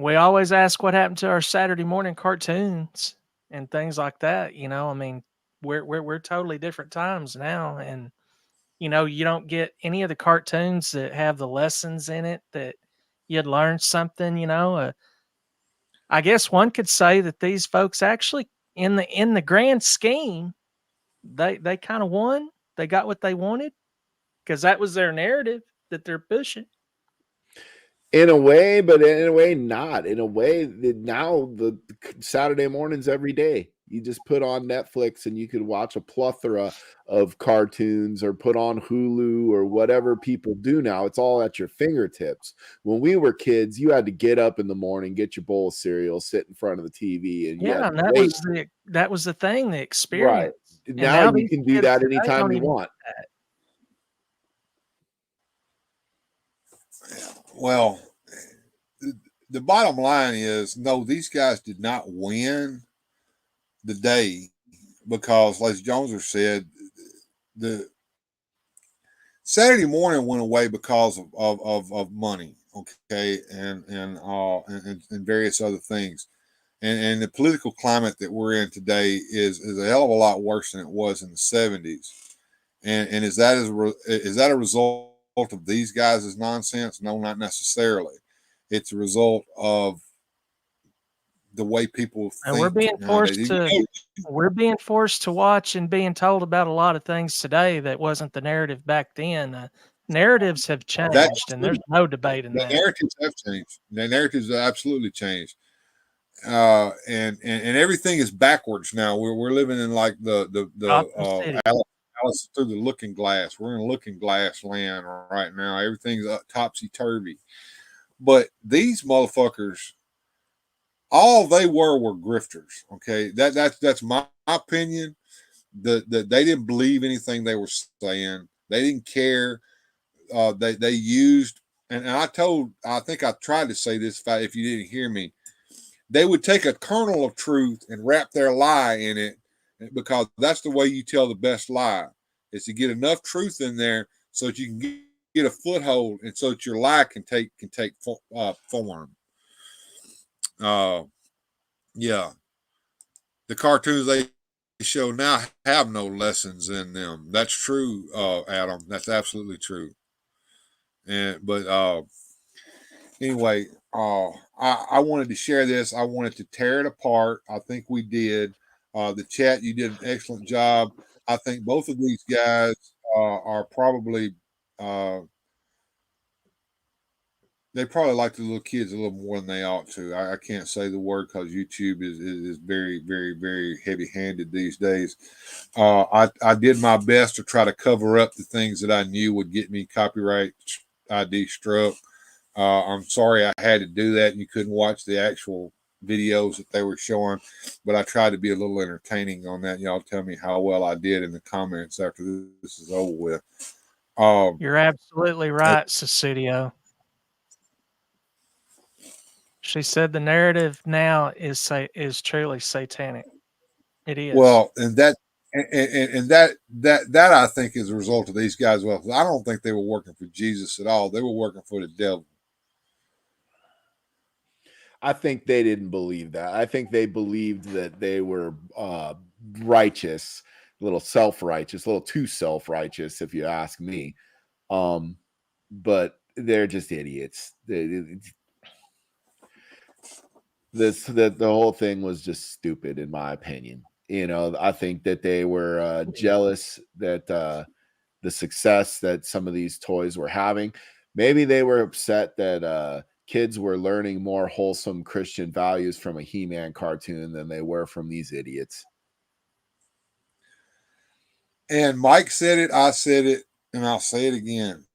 We always ask what happened to our Saturday morning cartoons and things like that. I mean, we're totally different times now, and you don't get any of the cartoons that have the lessons in it that you'd learn something. I guess one could say that these folks actually, in the grand scheme, they kind of won. They got what they wanted because that was their narrative that they're pushing. In a way, but in a way not. In a way, now the Saturday mornings every day, you just put on Netflix and you could watch a plethora of cartoons or put on Hulu or whatever people do now. It's all at your fingertips. When we were kids, you had to get up in the morning, get your bowl of cereal, sit in front of the TV, and that was the thing, the experience. Right. Now you can do that anytime you want. Well, the bottom line is, no, these guys did not win the day because, like Jones said, the Saturday morning went away because of money, okay, and various other things, and the political climate that we're in today is a hell of a lot worse than it was in the 70s, and is that a result of these guys' nonsense? No, not necessarily. It's a result of the way people think. And we're being forced to watch and being told about a lot of things today that wasn't the narrative back then. Narratives have changed, and there's no debate in that. The narratives have changed. The narratives have absolutely changed. And everything is backwards now. We're living in like the Alice through the looking glass. We're in a looking glass land right now. Everything's topsy-turvy. But these motherfuckers, all they were grifters. Okay, that's my opinion. They didn't believe anything they were saying. They didn't care. They used, and I think I tried to say this if you didn't hear me. They would take a kernel of truth and wrap their lie in it, because that's the way you tell the best lie, is to get enough truth in there so that you can get a foothold, and so that your lie can take form. Yeah, the cartoons they show now have no lessons in them. That's true, Adam. That's absolutely true. But anyway, I wanted to share this. I wanted to tear it apart. I think we did. The chat, you did an excellent job. I think both of these guys are probably they probably like the little kids a little more than they ought to. I can't say the word because YouTube is very, very, very heavy-handed these days. I did my best to try to cover up the things that I knew would get me copyright ID struck. I'm sorry I had to do that, and you couldn't watch the actual videos that they were showing, but I tried to be a little entertaining on that. Y'all tell me how well I did in the comments after this is over with. You're absolutely right, Cecidio. She said the narrative now is truly satanic. It is. Well, and that I think is a result of these guys. Well, I don't think they were working for Jesus at all. They were working for the devil. I think they didn't believe that. I think they believed that they were righteous, a little self-righteous, a little too self-righteous, if you ask me. But they're just idiots. The whole thing was just stupid, in my opinion. I think that they were jealous that the success that some of these toys were having. Maybe they were upset that kids were learning more wholesome Christian values from a He-Man cartoon than they were from these idiots. And Mike said it, I said it, and I'll say it again.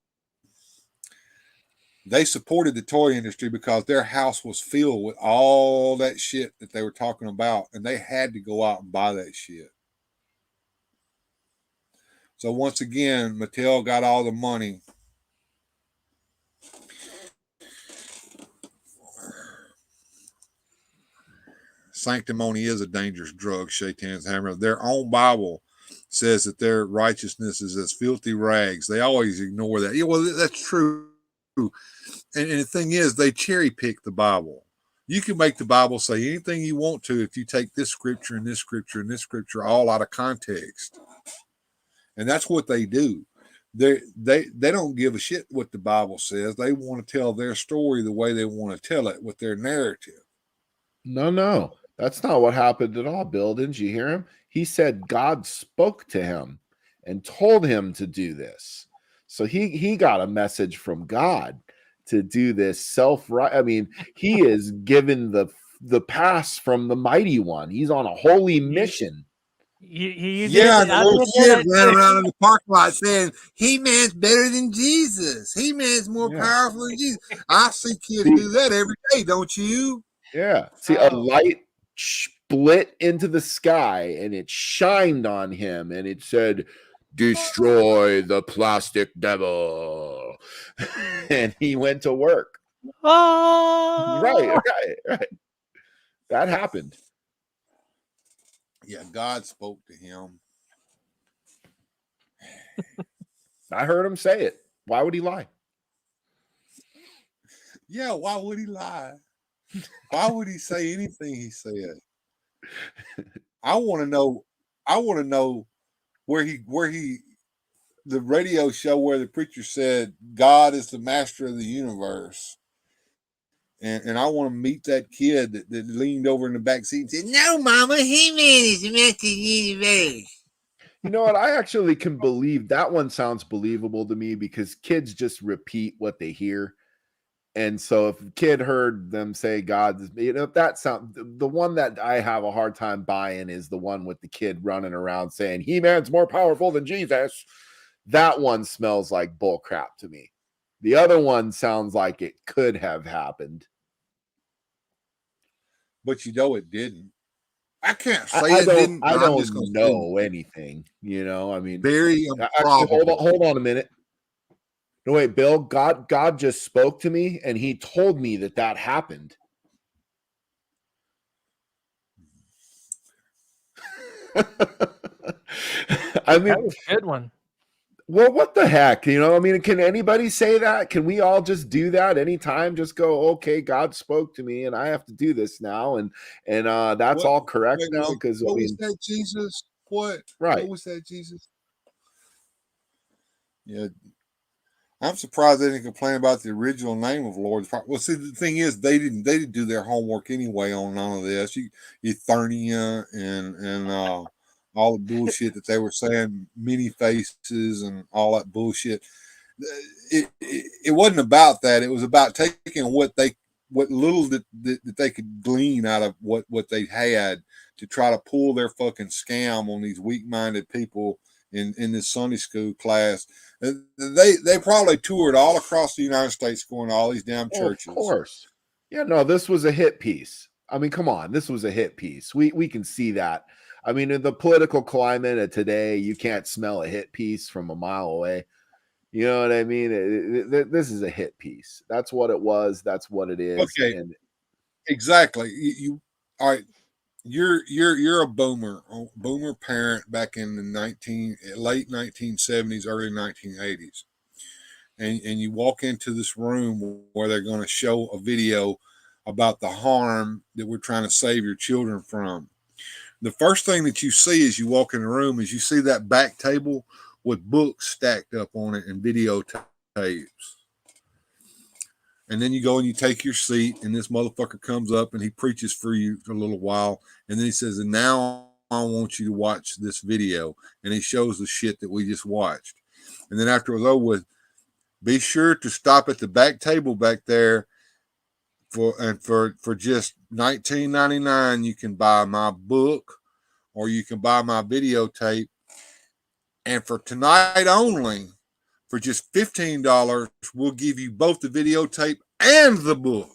They supported the toy industry because their house was filled with all that shit that they were talking about, and they had to go out and buy that shit. So once again, Mattel got all the money. Sanctimony is a dangerous drug, Shaitan's hammer. Their own Bible says that their righteousness is as filthy rags. They always ignore that. Yeah, well, that's true. And the thing is, they cherry pick the Bible. You can make the Bible say anything you want to if you take this scripture and this scripture and this scripture all out of context. And that's what they do. They don't give a shit what the Bible says. They want to tell their story the way they want to tell it with their narrative. No. That's not what happened at all, Bill. Didn't you hear him? He said God spoke to him and told him to do this. So he got a message from God to do this I mean, he is given the pass from the mighty one. He's on a holy mission. The little kid ran around in the parking lot saying, He-Man's better than Jesus. He-Man's more powerful than Jesus. I see kids do that every day, don't you? Yeah. See, a light split into the sky and it shined on him and it said, destroy the plastic devil. And he went to work. Right. That happened. Yeah, God spoke to him. I heard him say it. Why would he lie? Yeah, why would he lie? Why would he say anything he said? I want to know where the radio show where the preacher said God is the master of the universe. And I want to meet that kid that leaned over in the back seat and said, no, Mama, He-Man is the master of the universe. You know what? I actually can believe that one. Sounds believable to me because kids just repeat what they hear. And so if a kid heard them say God, that sound, the one that I have a hard time buying is the one with the kid running around saying He-Man's more powerful than Jesus. That one smells like bull crap to me. The other one sounds like it could have happened. But it didn't. I can't say it didn't. I don't know anything. I mean, very improbable. Hold on a minute. No, wait, Bill, God just spoke to me and he told me that happened. I mean, that was a good one. Well, what the heck? I mean, can anybody say that? Can we all just do that anytime? Just go, okay, God spoke to me and I have to do this now. And that's all correct now. Because what was that, Jesus? What? Right. What was that, Jesus? Yeah. I'm surprised they didn't complain about the original name of Lord. Well, see, the thing is, they didn't do their homework anyway on none of this. Eternia and all the bullshit that they were saying, many faces and all that bullshit. It wasn't about that. It was about taking what little that they could glean out of what they had to try to pull their fucking scam on these weak-minded people in this Sunday school class. They probably toured all across the United States going to all these damn churches. Of course. Yeah, no, this was a hit piece. I mean, come on, this was a hit piece. We can see that. I mean, in the political climate of today, you can't smell a hit piece from a mile away. You know what I mean? This is a hit piece. That's what it was. That's what it is. Okay. Exactly. You all right. You're a boomer parent back in the late 1970s, early 1980s. And you walk into this room where they're going to show a video about the harm that we're trying to save your children from. The first thing that you see as you walk in the room is you see that back table with books stacked up on it and videotapes. And then you go and you take your seat, and this motherfucker comes up and he preaches for you for a little while. And then he says, and now I want you to watch this video. And he shows the shit that we just watched. And then after it was over with, be sure to stop at the back table back there for just $19.99. You can buy my book or you can buy my videotape. And for tonight only, for just $15, we'll give you both the videotape and the book.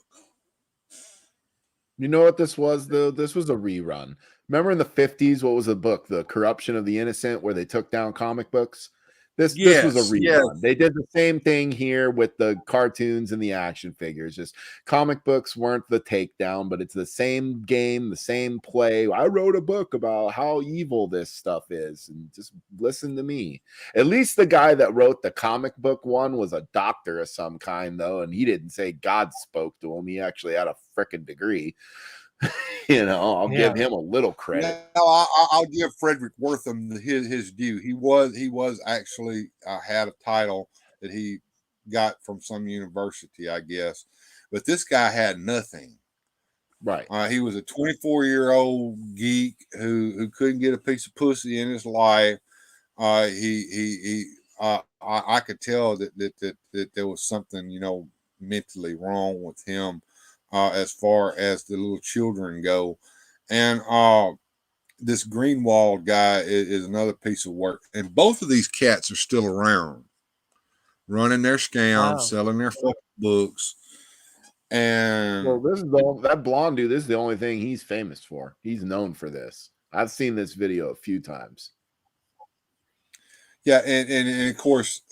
You know what this was, though? This was a rerun. Remember in the 50s, what was the book? The Corruption of the Innocent, where they took down comic books? This was a rerun. Yes. They did the same thing here with the cartoons and the action figures. Just comic books weren't the takedown, but it's the same game, the same play. I wrote a book about how evil this stuff is, and just listen to me. At least the guy that wrote the comic book one was a doctor of some kind, though, and he didn't say God spoke to him. He actually had a freaking degree. I'll give him a little credit. I'll give Frederick Wortham his due. He was actually had a title that he got from some university, I guess. But this guy had nothing. Right. He was a 24-year-old geek who couldn't get a piece of pussy in his life. I could tell that there was something, mentally wrong with him. As far as the little children go. And this Greenwald guy is another piece of work. And both of these cats are still around, running their scams, selling their fucking books. And this is that blonde dude. This is the only thing he's famous for. He's known for this. I've seen this video a few times. Yeah, and of course,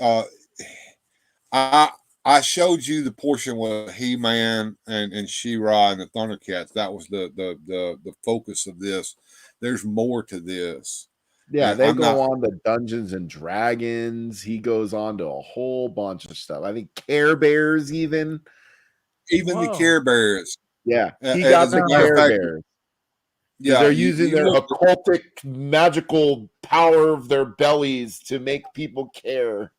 I showed you the portion with He-Man and She-Ra and the Thundercats. That was the focus of this. There's more to this. Yeah, they go on to Dungeons and Dragons. He goes on to a whole bunch of stuff. I think Care Bears even the Care Bears. Yeah, he got the Care Bears. Yeah, they're using their occultic magical power of their bellies to make people care.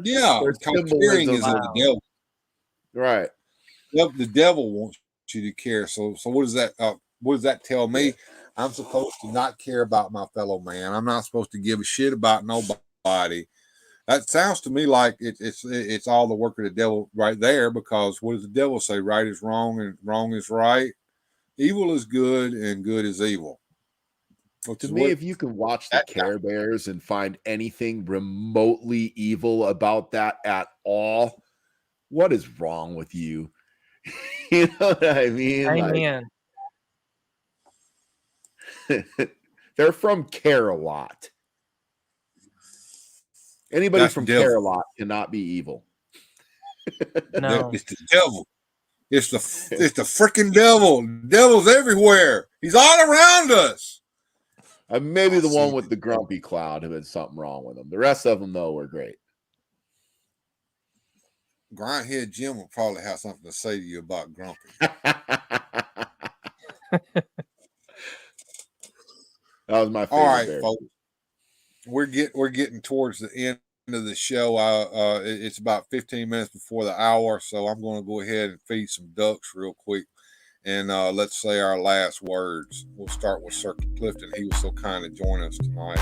Yeah, caring is of the devil, right? Yep, the devil wants you to care. So what does that? What does that tell me? I'm supposed to not care about my fellow man. I'm not supposed to give a shit about nobody. That sounds to me like it's all the work of the devil right there. Because what does the devil say? Right is wrong and wrong is right. Evil is good and good is evil. To me, if you can watch the Care Bears and find anything remotely evil about that at all, what is wrong with you? You know what I mean? Amen. They're from Care-a-Lot. Anybody from Care-a-Lot cannot be evil. No, it's the devil. It's the freaking devil. The devil's everywhere. He's all around us. Maybe the one with the grumpy cloud who had something wrong with him. The rest of them, though, were great. Grindhead Jim will probably have something to say to you about Grumpy. That was my favorite. All right, folks. We're getting towards the end of the show. It's about 15 minutes before the hour, so I'm going to go ahead and feed some ducks real quick. And let's say our last words. We'll start with Sir Clifton. He was so kind to join us tonight.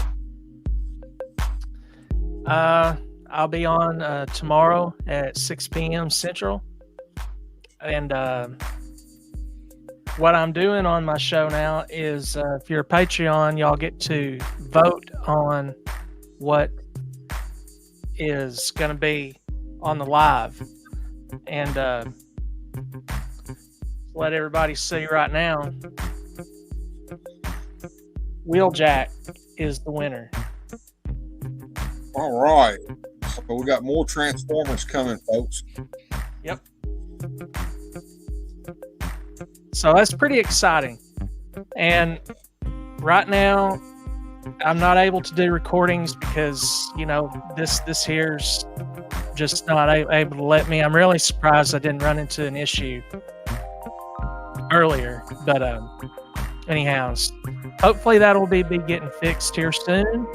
I'll be on tomorrow at 6 p.m. Central. And what I'm doing on my show now is if you're a Patreon, y'all get to vote on what is going to be on the live. And let everybody see right now. Wheeljack is the winner. All right. So we got more Transformers coming, folks. Yep. So that's pretty exciting. And right now, I'm not able to do recordings because, this here's just not able to let me. I'm really surprised I didn't run into an issue earlier. But anyhow, hopefully that'll be getting fixed here soon.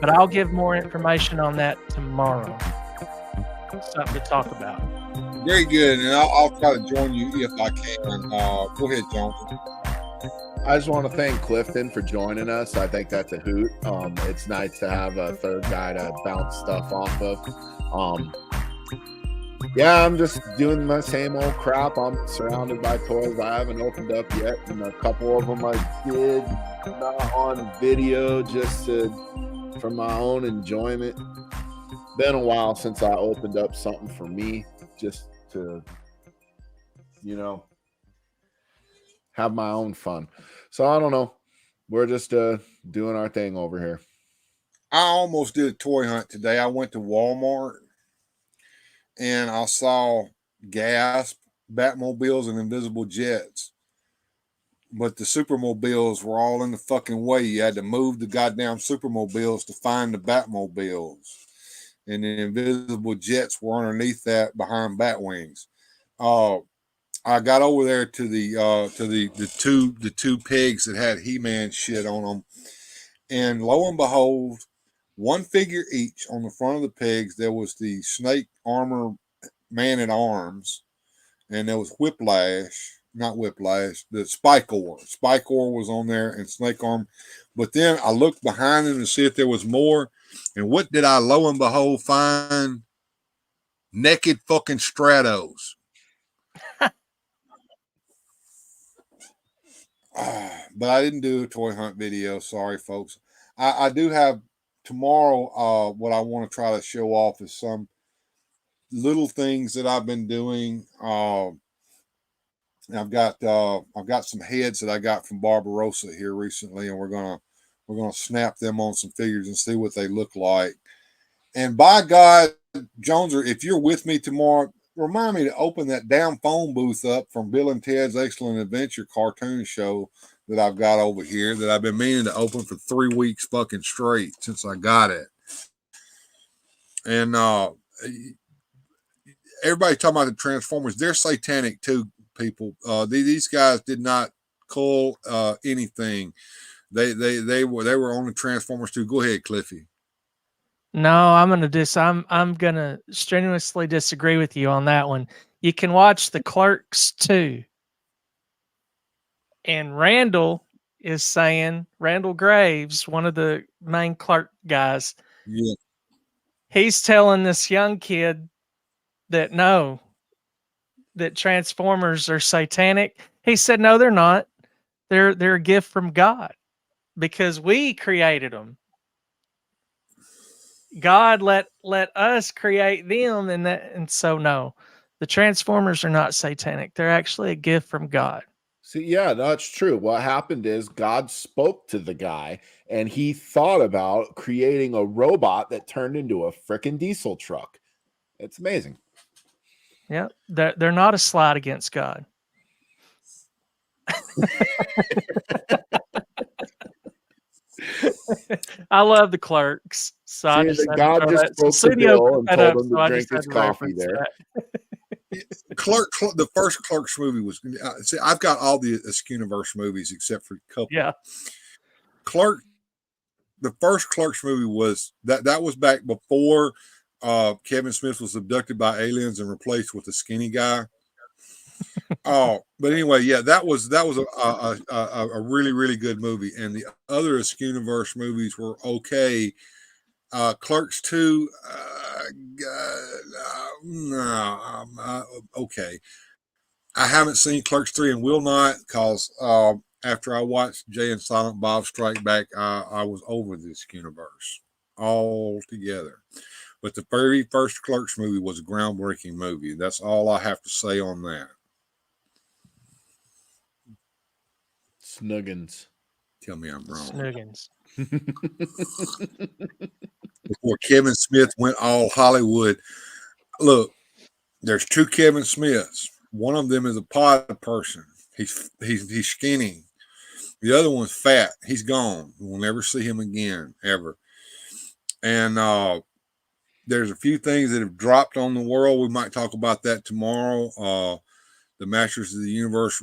But I'll give more information on that tomorrow. Something to talk about. Very good, and I'll try to join you if I can. Go ahead, Jonathan. I just want to thank Clifton for joining us. I think that's a hoot. It's nice to have a third guy to bounce stuff off of. Yeah, I'm just doing my same old crap. I'm surrounded by toys I haven't opened up yet, and a couple of them I did not on video, just for my own enjoyment. Been a while since I opened up something for me, just to, have my own fun. So I don't know. We're just doing our thing over here. I almost did a toy hunt today. I went to Walmart and I saw Gasp, Batmobiles, and Invisible Jets. But the Supermobiles were all in the fucking way. You had to move the goddamn Supermobiles to find the Batmobiles. And the Invisible Jets were underneath that behind Batwings. I got over there to the two pigs that had He-Man shit on them, and lo and behold, one figure each on the front of the pigs. There was the Snake Armor Man at Arms, and there was the Spike-Or. Spike-Or was on there, and Snake Arm. But then I looked behind them to see if there was more, and what did I lo and behold find? Naked fucking Stratos. But I didn't do a toy hunt video. Sorry, folks. I do have tomorrow. What I want to try to show off is some little things that I've been doing. I've got some heads that I got from Barbarossa here recently, and we're gonna snap them on some figures and see what they look like. And by God, Joneser, if you're with me tomorrow, remind me to open that damn phone booth up from Bill and Ted's Excellent Adventure cartoon show that I've got over here that I've been meaning to open for 3 weeks fucking straight since I got it. And everybody talking about the Transformers, they're satanic too, people. These guys did not call anything. They were on the Transformers too. Go ahead, Cliffy. No, I'm gonna strenuously disagree with you on that one. You can watch the Clerks too. And Randall Graves, one of the main Clerk guys. Yeah. He's telling this young kid that Transformers are satanic. He said, no, they're not. They're a gift from God because we created them. God let us create them, and so no, the Transformers are not satanic. They're actually a gift from God. See, yeah, that's true. What happened is God spoke to the guy, and he thought about creating a robot that turned into a frickin' diesel truck. It's amazing. Yeah, they're not a slide against God. I love the Clerks. So I just God just spoke to Bill and told him to drink his coffee there. The first Clerks movie was. See, I've got all the Askewniverse movies except for a couple. Yeah. The first Clerks movie was that was back before Kevin Smith was abducted by aliens and replaced with a skinny guy. But anyway, yeah, that was a really, really good movie. And the other Askewniverse movies were okay. Clerks 2, okay. I haven't seen Clerks 3 and will not, because after I watched Jay and Silent Bob Strike Back, I was over the Askewniverse altogether. But the very first Clerks movie was a groundbreaking movie. That's all I have to say on that. Snuggins. Tell me I'm wrong. Snuggins. Before Kevin Smith went all Hollywood. Look, there's two Kevin Smiths. One of them is a pod person. He's skinny. The other one's fat. He's gone. We'll never see him again, ever. And there's a few things that have dropped on the world. We might talk about that tomorrow. The Masters of the Universe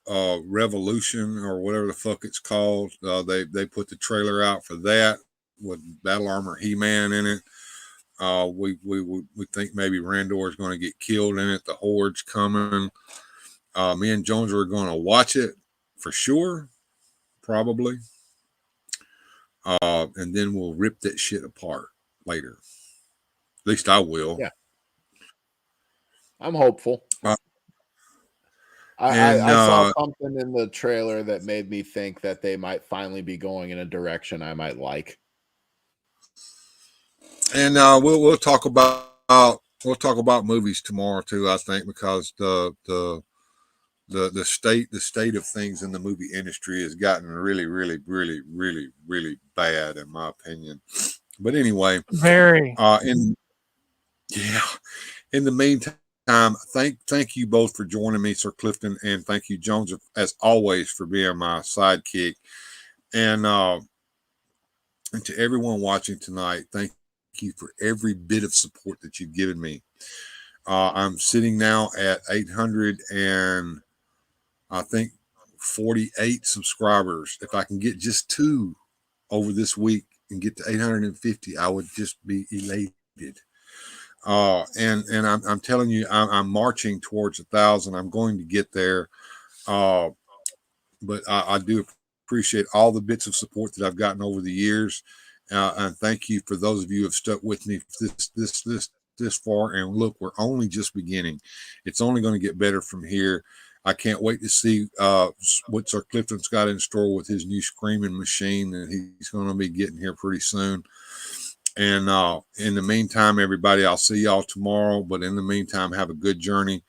Revolution, or whatever the fuck it's called. They put the trailer out for that with Battle Armor He-Man in it. We think maybe Randor is going to get killed in it. The Horde's coming. Me and Jones are going to watch it for sure, probably. And then we'll rip that shit apart later. At least I will. Yeah. I'm hopeful. I saw something in the trailer that made me think that they might finally be going in a direction I might like. And we'll talk about movies tomorrow too, I think, because the state of things in the movie industry has gotten really, really, really, really, really bad, in my opinion. But anyway, very in the meantime, thank you both for joining me, Sir Clifton, and thank you, Jones, as always, for being my sidekick. And to everyone watching tonight, thank you for every bit of support that you've given me. I'm sitting now at 848 subscribers. If I can get just 2 over this week and get to 850, I would just be elated. And I'm telling you, I'm marching towards 1,000. I'm going to get there. But I do appreciate all the bits of support that I've gotten over the years. And thank you for those of you who have stuck with me this far. And look, we're only just beginning. It's only going to get better from here. I can't wait to see what Sir Clifton's got in store with his new screaming machine that he's going to be getting here pretty soon. And in the meantime, everybody, I'll see y'all tomorrow. But in the meantime, have a good journey.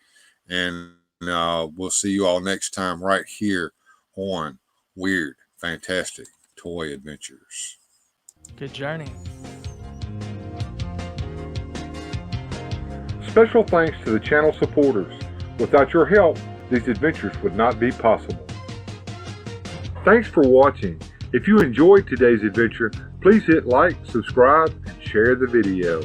And we'll see you all next time right here on Weird, Fantastic Toy Adventures. Good journey. Special thanks to the channel supporters. Without your help, these adventures would not be possible. Thanks for watching. If you enjoyed today's adventure, please hit like, subscribe, and share the video.